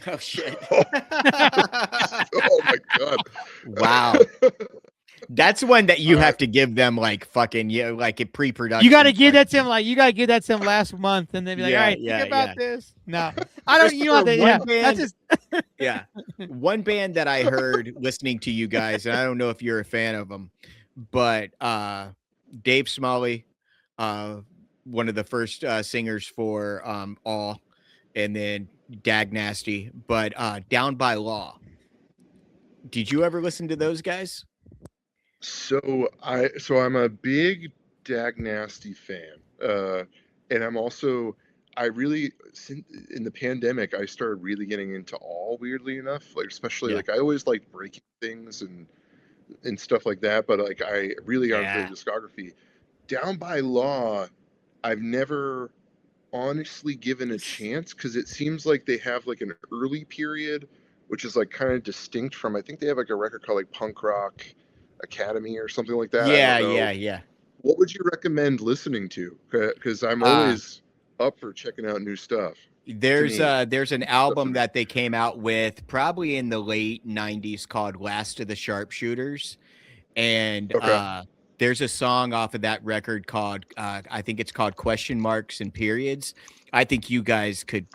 Oh shit! Oh my god! Wow. That's one that you have to give them like fucking like a pre-production. You got to give that to him last month, and then be like, all right, think about this. No, I don't. You know that? That's just one band that I heard listening to you guys, and I don't know if you're a fan of them, but Dave Smalley, one of the first singers for All, and then Dag Nasty, but Down by Law. Did you ever listen to those guys? So I'm a big Dag Nasty fan, and I'm also in the pandemic I started really getting into All, weirdly enough, like especially like I always liked breaking things and stuff like that, but like I really aren't for the discography. Down by Law, I've never honestly given a chance, because it seems like they have like an early period which is like kind of distinct from, I think they have like a record called like Punk Rock Academy or something like that. Yeah. What would you recommend listening to? Because I'm always up for checking out new stuff. There's an album That's that they came out with probably in the late 90s called Last of the Sharpshooters. And okay. there's a song off of that record called I think it's called Question Marks and Periods. I think you guys could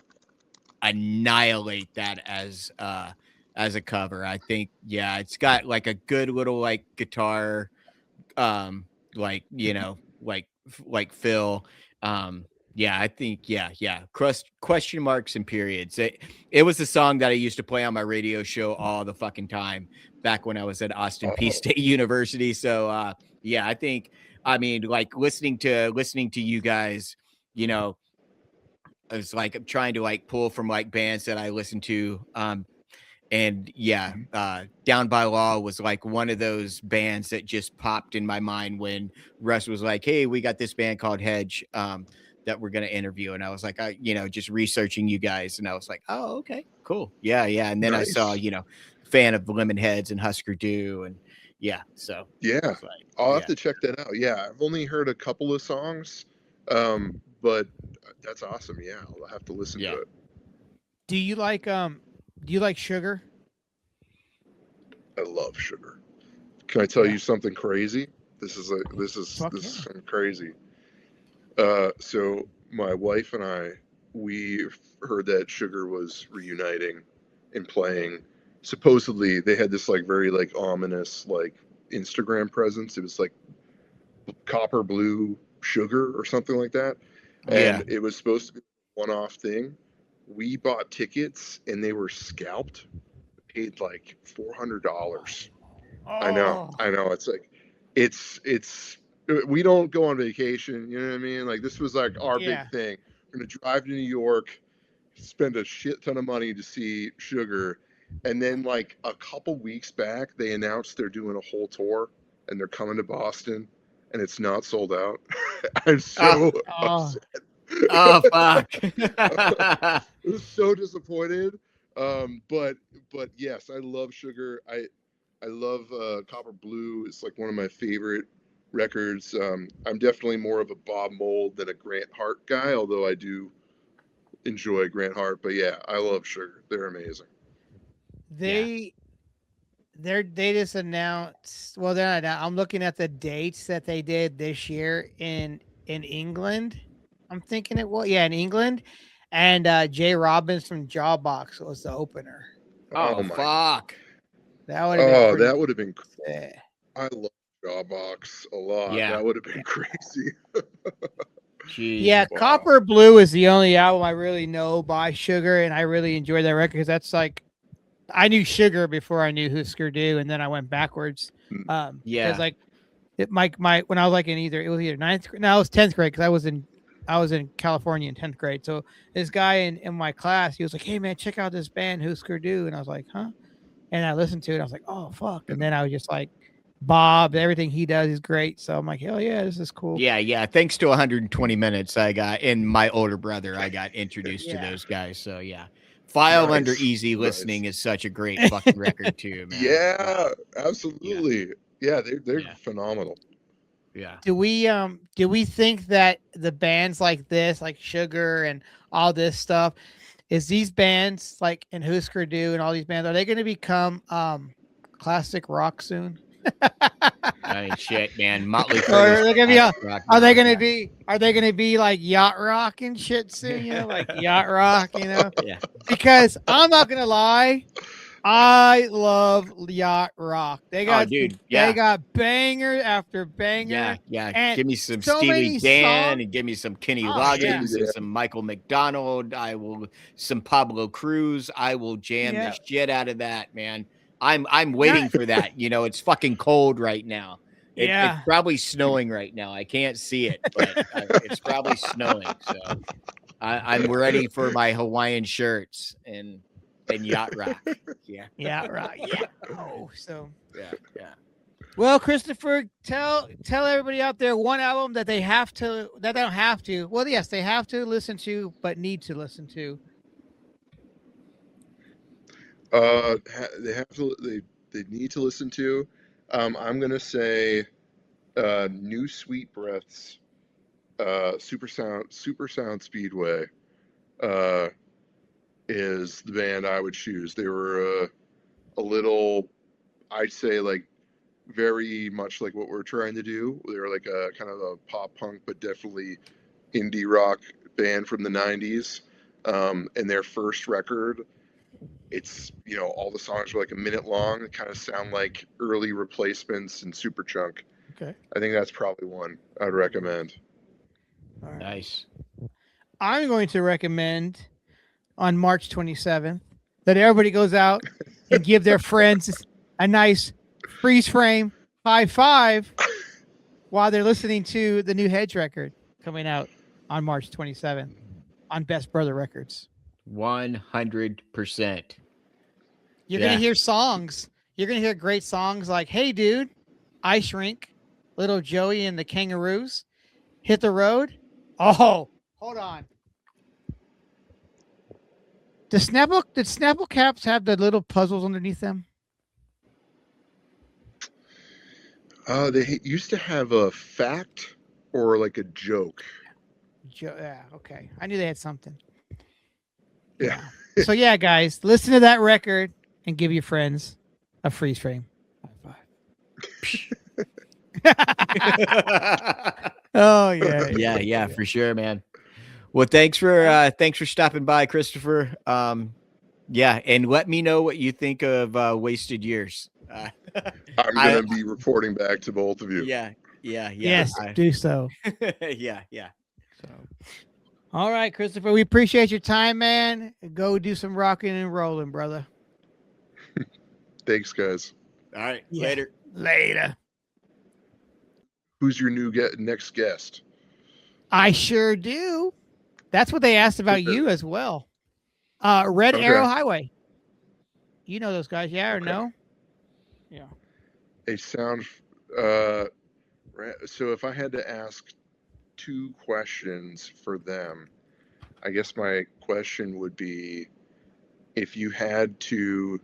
annihilate that as a cover. I think, yeah, it's got like a good little like guitar like, you know, like Phil. Yeah, I think, yeah. Question marks and periods. It was the song that I used to play on my radio show all the fucking time back when I was at Austin P Oh, State University. So yeah, I think, I mean, like listening to you guys, you know, it's like I'm trying to like pull from like bands that I listen to. And yeah, Down by Law was like one of those bands that just popped in my mind when Russ was like, "Hey, we got this band called Hedge that we're gonna interview," and I was like, just researching you guys, and I was like, "Oh, okay, cool, yeah." And then I saw, nice. fan of Lemonheads and Hüsker Dü, and yeah, so Yeah, I was like, I'll have yeah, to check that out. Yeah, I've only heard a couple of songs, but that's awesome. Yeah, I'll have to listen yeah, to it. Do you like Sugar? I love Sugar. Can I tell Yeah. you something crazy? Fuck This yeah. is something crazy. So my wife and I, we heard that Sugar was reuniting and playing. Supposedly, they had this like very like ominous like Instagram presence. It was like copper blue sugar or something like that, yeah. and it was supposed to be a one-off thing. We bought tickets and they were scalped. Paid like $400. Oh, I know. It's like, it's. We don't go on vacation. You know what I mean? Like this was like our big yeah. thing. We're gonna drive to New York, spend a shit ton of money to see Sugar, and then like a couple weeks back, they announced they're doing a whole tour and they're coming to Boston, and it's not sold out. I'm Oh, so Oh, upset. oh, fuck. I was so disappointed. But yes, I love Sugar. I love Copper Blue. It's like one of my favorite records. I'm definitely more of a Bob Mould than a Grant Hart guy, although I do enjoy Grant Hart. But yeah, I love Sugar. They're amazing. Yeah. they just announced. Well, they're not. I'm looking at the dates that they did this year in England. I'm thinking it was, yeah, in England, and Jay Robbins from Jawbox was the opener. Oh, Oh my. fuck. That would have been Oh, pretty. that would have been. Sick. I love Jawbox a lot. Yeah. That would have been crazy. Yeah, Jesus. Wow. Copper Blue is the only album I really know by Sugar, and I really enjoyed that record because that's like I knew Sugar before I knew Hüsker Dü, and then I went backwards. Because Yeah. like my when I was like in it was either ninth grade, no, it was 10th grade because I was in California in 10th grade. So this guy in my class, he was like, "Hey man, check out this band Hüsker Dü," and I was like, "Huh?" And I listened to it, and I was like, "Oh fuck!" And then I was just like, Bob, everything he does is great. So I'm like, "Hell yeah, this is cool." Yeah. Thanks to 120 minutes, I got, and my older brother, I got introduced to Yeah. those guys. So yeah. File Under Nice. Easy Listening Nice. is such a great fucking record too, man. Yeah, Yeah. absolutely. Yeah, they're Yeah. phenomenal. Yeah. Do we think that the bands like this, like Sugar and all this stuff, is these bands like in Hüsker Dü and all these bands, are they going to become classic rock soon? I mean, shit, man. Motley Or Crue is are they gonna be classic rock are they now. gonna be like yacht rock and shit soon? You know, like yacht rock. You know, Yeah. because I'm not gonna lie, I love yacht rock. Oh, dude. They Yeah. got banger after banger, Yeah. and Give me some so Steely many Dan songs. and give me some Kenny Oh yeah, Loggins and some Michael McDonald. Some Pablo Cruz. I will jam yeah, the shit out of that, man. I'm waiting for that. You know, it's fucking cold right now. It's yeah. probably snowing right now. I can't see it, but it's probably snowing. So I'm ready for my Hawaiian shirts and yacht rock. Yeah. Yeah, right. Yeah. Oh, so Yeah. well, Christopher, tell everybody out there one album that they don't have to. Well, yes, they have to listen to, but need to listen to. They have to. They need to listen to. I'm gonna say, New Sweet Breaths, Super Sound Speedway. is the band I would choose. They were a little, I'd say, like very much like what we're trying to do. They were like a kind of a pop punk, but definitely indie rock band from the 90s. And their first record, it's, you know, all the songs are like a minute long. They kind of sound like early Replacements and Superchunk. Okay. I think that's probably one I'd recommend. All right. Nice. I'm going to recommend on March 27th that everybody goes out and give their friends a nice freeze frame high five while they're listening to the new Hedge record coming out on March 27th on Best Brother Records. 100%. You're going to hear songs. You're going to hear great songs like, Hey Dude, I Shrink, Little Joey and the Kangaroos, Hit the Road. Oh, hold on. Did Snapple caps have the little puzzles underneath them? They used to have a fact or like a joke. Yeah, okay. I knew they had something. Yeah. So yeah, guys, listen to that record and give your friends a freeze frame. High five. Oh yeah. Yeah, for sure, man. Well, thanks for stopping by, Christopher. Yeah, and let me know what you think of Wasted Years. I'm gonna be reporting back to both of you. Yeah. Yes, do so. Yeah. So, all right, Christopher, we appreciate your time, man. Go do some rocking and rolling, brother. Thanks, guys. All right, Yeah. later. Who's your new next guest? I sure do. That's what they asked about you as well. Red Arrow Highway. You know those guys, yeah or no? Yeah. They sound. So if I had to ask 2 questions for them, I guess my question would be, if you had to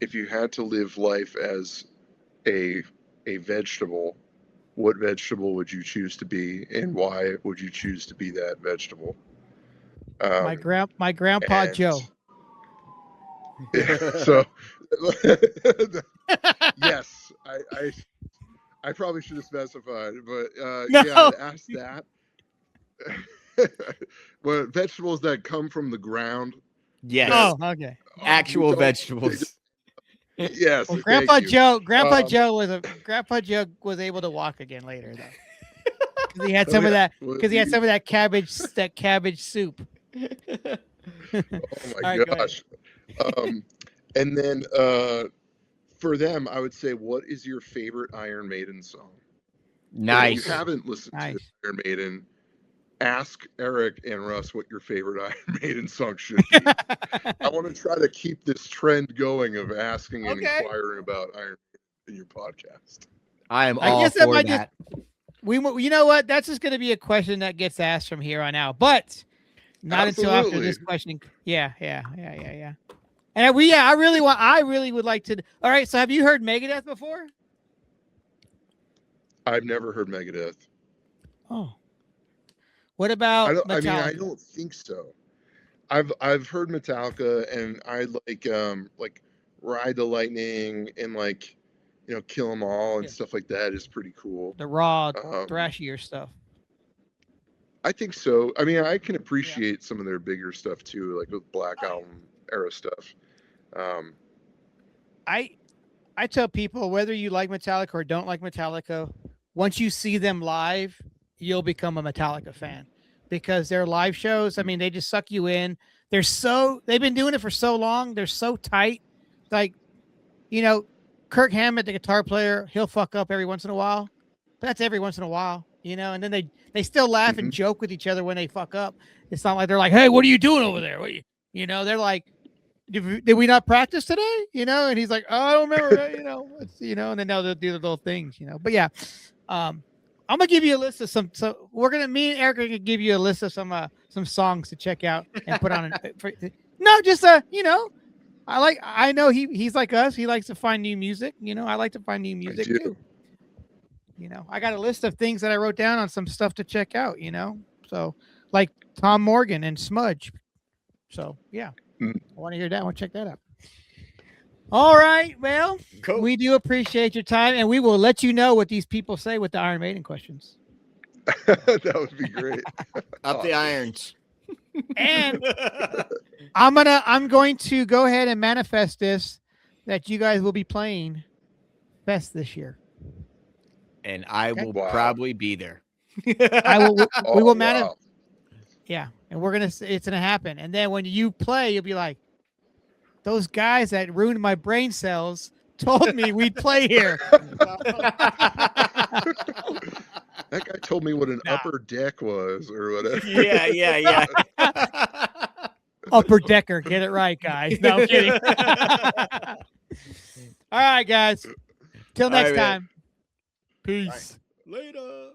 live life as a vegetable, what vegetable would you choose to be, and why would you choose to be that vegetable? My grandpa Joe. So yes, I probably should have specified, but No. yeah, I'd ask that. But vegetables that come from the ground. Yes. Oh, okay. Actual vegetables. Yes. Well, Grandpa Joe was able to walk again later though. Because he had some of that. Because he had some of that cabbage soup. Oh my gosh. And then for them, I would say, what is your favorite Iron Maiden song? Nice. If you haven't listened to Iron Maiden, ask Eric and Russ what your favorite Iron Maiden song should be. I want to try to keep this trend going of asking and inquiring about Iron Maiden in your podcast. I am all for that. You know what? That's just going to be a question that gets asked from here on out, but not until after this question. Yeah. And I really would like to. All right. So have you heard Megadeth before? I've never heard Megadeth. Oh. What about Metallica? I don't think so. I've heard Metallica, and I like Ride the Lightning and like, you know, Kill 'Em All and stuff like that is pretty cool. The raw, thrashier stuff. I think so. I mean, I can appreciate some of their bigger stuff too, like with Black Album era stuff. I tell people, whether you like Metallica or don't like Metallica, once you see them live, you'll become a Metallica fan, because their live shows, I mean, they just suck you in. They've been doing it for so long. They're so tight. Like, you know, Kirk Hammett, the guitar player, he'll fuck up every once in a while. But that's every once in a while, you know, and then they still laugh and joke with each other when they fuck up. It's not like they're like, hey, what are you doing over there? You know, they're like, did we not practice today? You know, and he's like, oh, I don't remember, you know, and then they'll do the little things, you know. But yeah, I'm gonna give you a list of some. So me and Eric are gonna give you a list of some songs to check out and put on. You know, I know he's like us. He likes to find new music. You know, I like to find new music too. You know, I got a list of things that I wrote down on some stuff to check out. You know, so like Tom Morgan and Smudge. So yeah. I want to hear that. I want to check that out. All right. Well, Cool. we do appreciate your time, and we will let you know what these people say with the Iron Maiden questions. That would be great. Up the irons. And I'm going to go ahead and manifest this that you guys will be playing Fest this year. And I will Wow. probably be there. I will. We will wow. Yeah, and it's gonna happen. And then when you play, you'll be like, those guys that ruined my brain cells told me we'd play here. That guy told me what an upper deck was or whatever. Yeah. Upper decker, get it right, guys. No, I'm kidding. All right, guys. Till next All right, time. Peace. Later.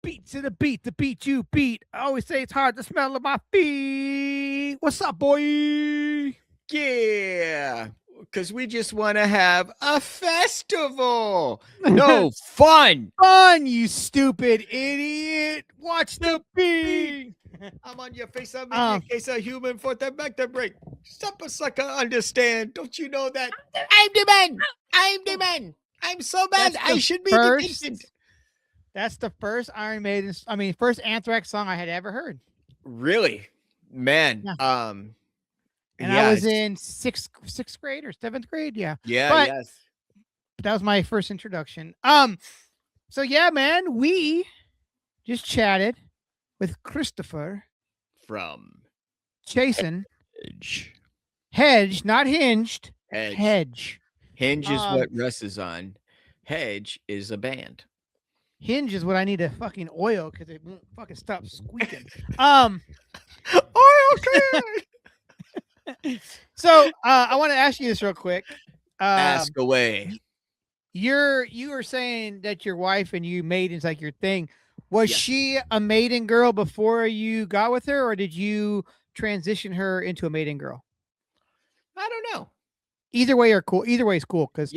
Beat to the beat you beat. I always say it's hard to smell of my feet. What's up, boy? Yeah, because we just want to have a festival. No fun. Fun, you stupid idiot. Watch the beat. I'm on your face. I'm in case a human for the back to break. Stop a sucker, understand. Don't you know that? I'm the man. I'm the man. I'm so bad. I should be defeated. That's the first Iron Maiden, first Anthrax song I had ever heard. Really? Man. Yeah. And I was in sixth grade or seventh grade. Yeah. Yeah. Yes. That was my first introduction. So yeah, man, we just chatted with Christopher from Chaisson. Hedge, not hinged. Hedge. Hinge is what Russ is on. Hedge is a band. Hinge is what I need to fucking oil because it won't fucking stop squeaking. Oil can. So I want to ask you this real quick. Ask away. You were saying that your wife and you Maiden's like your thing. Was she a Maiden girl before you got with her, or did you transition her into a Maiden girl? I don't know. Either way are cool. Either way is cool because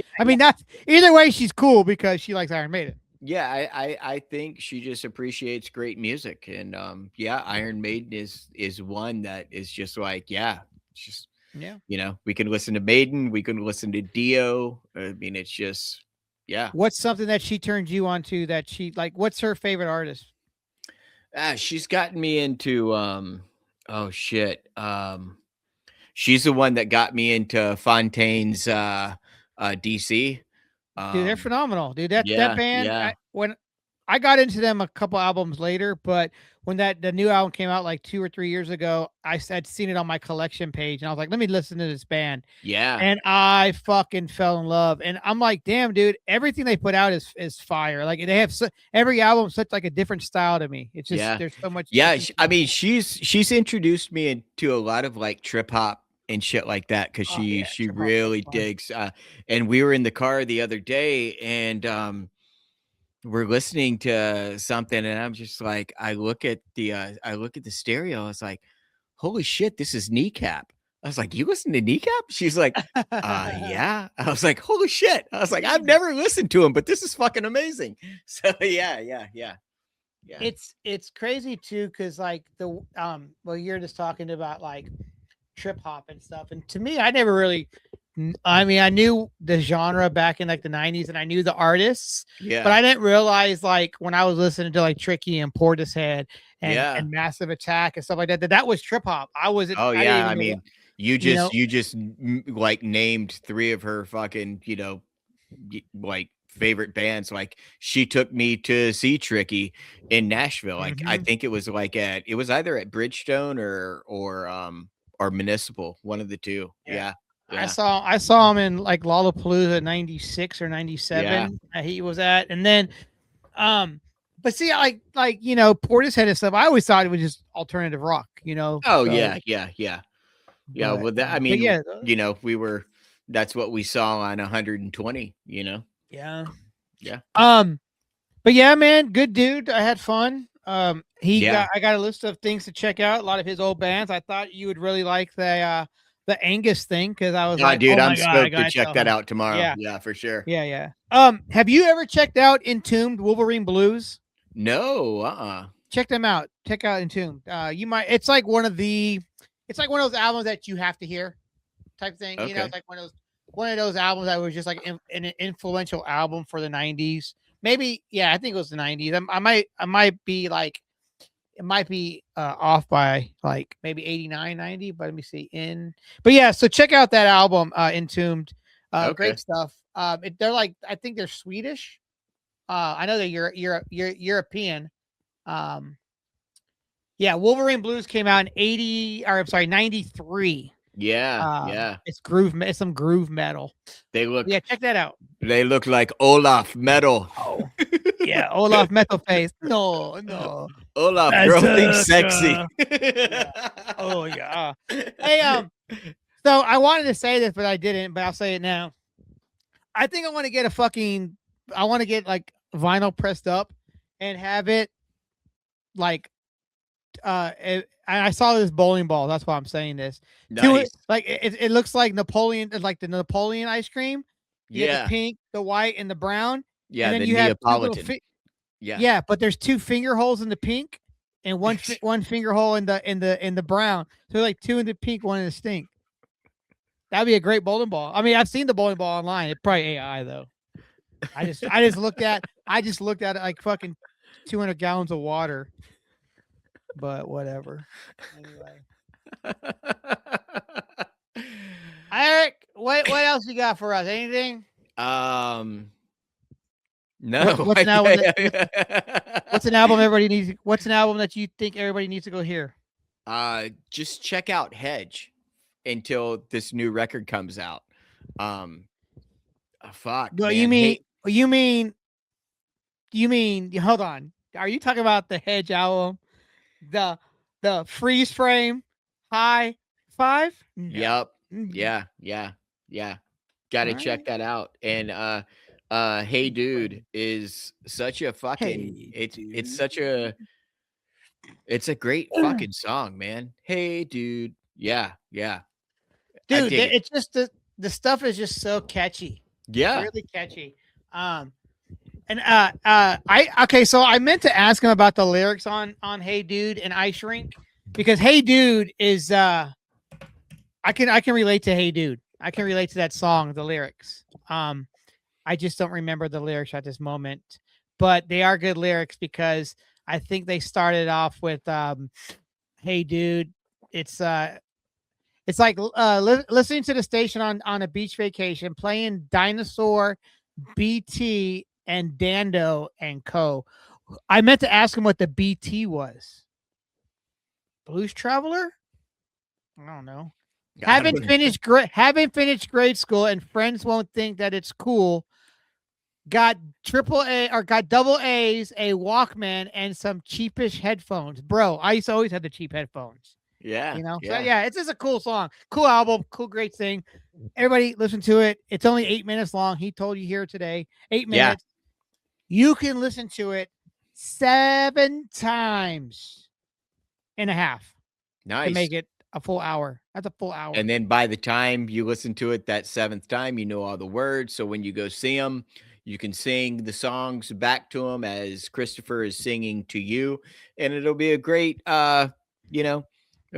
either way she's cool because she likes Iron Maiden. Yeah, I think she just appreciates great music, and Iron Maiden is one that is just like we can listen to Maiden, we can listen to Dio. I mean, it's just What's something that she turned you on to that she like? What's her favorite artist? She's gotten me into she's the one that got me into Fontaine's DC. Dude, they're phenomenal, dude. That band. When I got into them a couple albums later, but when the new album came out like 2 or 3 years ago, I had seen it on my collection page, and I was like, let me listen to this band. Yeah, and I fucking fell in love. And I'm like, damn, dude, everything they put out is fire. Like they have every album such like a different style to me. It's just there's so much. Yeah, I mean, she's introduced me into a lot of like trip hop and shit like that because she really digs. And we were in the car the other day, and we're listening to something, and I'm just like, I look at the stereo. I was like, holy shit, this is Kneecap. I was like, you listen to Kneecap? She's like, yeah. I was like, holy shit. I was like, I've never listened to him, but this is fucking amazing. So yeah. It's crazy too, because like you're just talking about like trip hop and stuff, and to me, I never really. I mean, I knew the genre back in like the 90s, and I knew the artists, but I didn't realize like when I was listening to like Tricky and Portishead and Massive Attack and stuff like that was trip hop. I wasn't. Oh yeah, I mean, you just like named 3 of her fucking like favorite bands. Like she took me to see Tricky in Nashville. Like I think it was like it was either at Bridgestone or Municipal, one of the two. Yeah. I saw him in like Lollapalooza 96 or 97. He was at, and then but see, like Portishead and stuff, I always thought it was just alternative rock, Oh, so, yeah. Well, that, I mean, we were, that's what we saw on 120, Yeah. But yeah, man, good dude. I had fun. I got a list of things to check out. A lot of his old bands. I thought you would really like the Angus thing, because I was like, dude, I'm stoked to check that out tomorrow. Yeah, for sure. Yeah. Have you ever checked out Entombed Wolverine Blues? No. Check them out. Check out Entombed. You might. It's like one of the it's like one of those albums that you have to hear, type thing. Okay. You know, it's like one of those albums that was just like an influential album for the '90s. Maybe, yeah, I think it was the '90s. I might be like, it might be off by like maybe 89, 90, but let me see. But yeah, so check out that album, Entombed. Great stuff. They're like, I think they're Swedish. I know that you're European. Yeah, Wolverine Blues came out in 93. Yeah. It's some groove metal. They look. Yeah, check that out. They look like Olaf Metal. Oh, yeah, Olaf Metal Face. No. Olaf, girl, sexy. Yeah. Oh yeah. Hey, so I wanted to say this, but I didn't. But I'll say it now. I think I want to get like vinyl pressed up and have it like I saw this bowling ball. That's why I'm saying this. Nice. It looks like Napoleon, like the Napoleon ice cream. You Yeah. have the pink, the white, and the brown. Yeah, and then the you Neapolitan. Yeah, but there's 2 finger holes in the pink and one finger hole in the brown. So like 2 in the pink, 1 in the stink. That'd be a great bowling ball. I mean, I've seen the bowling ball online. It's probably AI though. I just looked at it like fucking 200 gallons of water. But whatever. Anyway. Eric, what else you got for us? Anything? No. What's an album what's an album everybody needs? What's an album that you think everybody needs to go hear? Just check out Hedge until this new record comes out. Fuck. No, man. you mean hold on. Are you talking about the Hedge album? The freeze frame high five? No. Yep. Yeah. Gotta check that out. And Hey Dude is such a fucking it's a great fucking song, man. Hey Dude. Yeah. Dude, it's just the stuff is just so catchy. Yeah. Really catchy. So I meant to ask him about the lyrics on Hey Dude and I Shrink, because Hey Dude is I can relate to Hey Dude. I can relate to that song, the lyrics. I just don't remember the lyrics at this moment, but they are good lyrics because I think they started off with Hey Dude. It's like listening to the station on a beach vacation, playing Dinosaur, BT, and Dando and Co. I meant to ask him what the BT was. Blues Traveler? I don't know. Haven't finished grade school and friends won't think that it's cool. Got double A's, a Walkman, and some cheapish headphones. Bro, I used to always have the cheap headphones. Yeah. You know? So yeah, it's just a cool song. Cool album, cool, great thing. Everybody listen to it. It's only 8 minutes long. He told you here today. 8 minutes. You can listen to it 7 times and a half. Nice. To make it a full hour. That's a full hour. And then by the time you listen to it that 7th time, you know all the words. So when you go see them, you can sing the songs back to them as Christopher is singing to you. And it'll be a great, it'll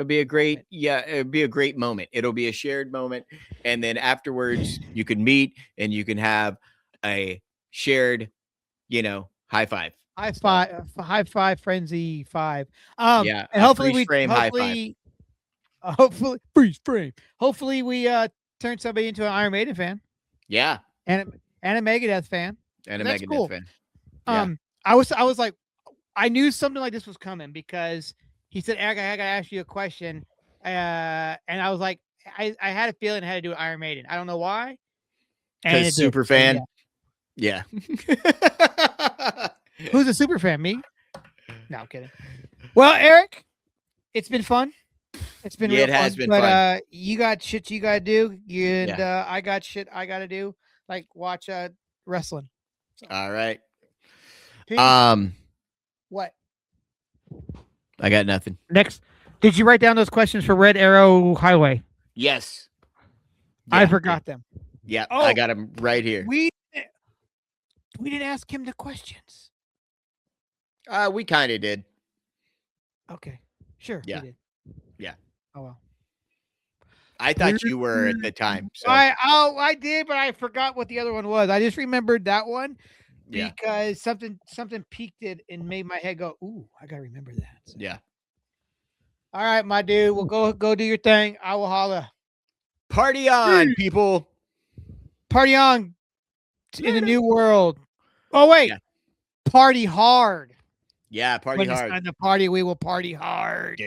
be a great moment. It'll be a shared moment. And then afterwards you can meet and you can have a shared, high five. High five, frenzy 5. And hopefully freeze frame. Hopefully we turn somebody into an Iron Maiden fan. Yeah. And a Megadeth fan. And a Megadeth fan. Yeah. I was like, I knew something like this was coming because he said, Eric, I gotta ask you a question. And I was like, I had a feeling I had to do Iron Maiden. I don't know why. Because super fan. Yeah. Who's a super fan? Me? No, I'm kidding. Well, Eric, it's been fun. It's been real it has fun, been but fun. You got shit you gotta do, and I got shit I gotta do, like watch wrestling. So. All right. Peace. What? I got nothing. Next, did you write down those questions for Red Arrow Highway? Yes. I forgot them. Yeah, I got them right here. We didn't ask him the questions. We kind of did. Okay, sure. Yeah. We did. Yeah. Oh well. I thought you were at the time. So I did, but I forgot what the other one was. I just remembered that one because something peaked it and made my head go, "Ooh, I gotta remember that." So. Yeah. All right, my dude. Well, go do your thing. I will holla. Party on, people. Party on in the new world. Oh wait, party hard. Yeah, party when hard. It's time to party. We will party hard.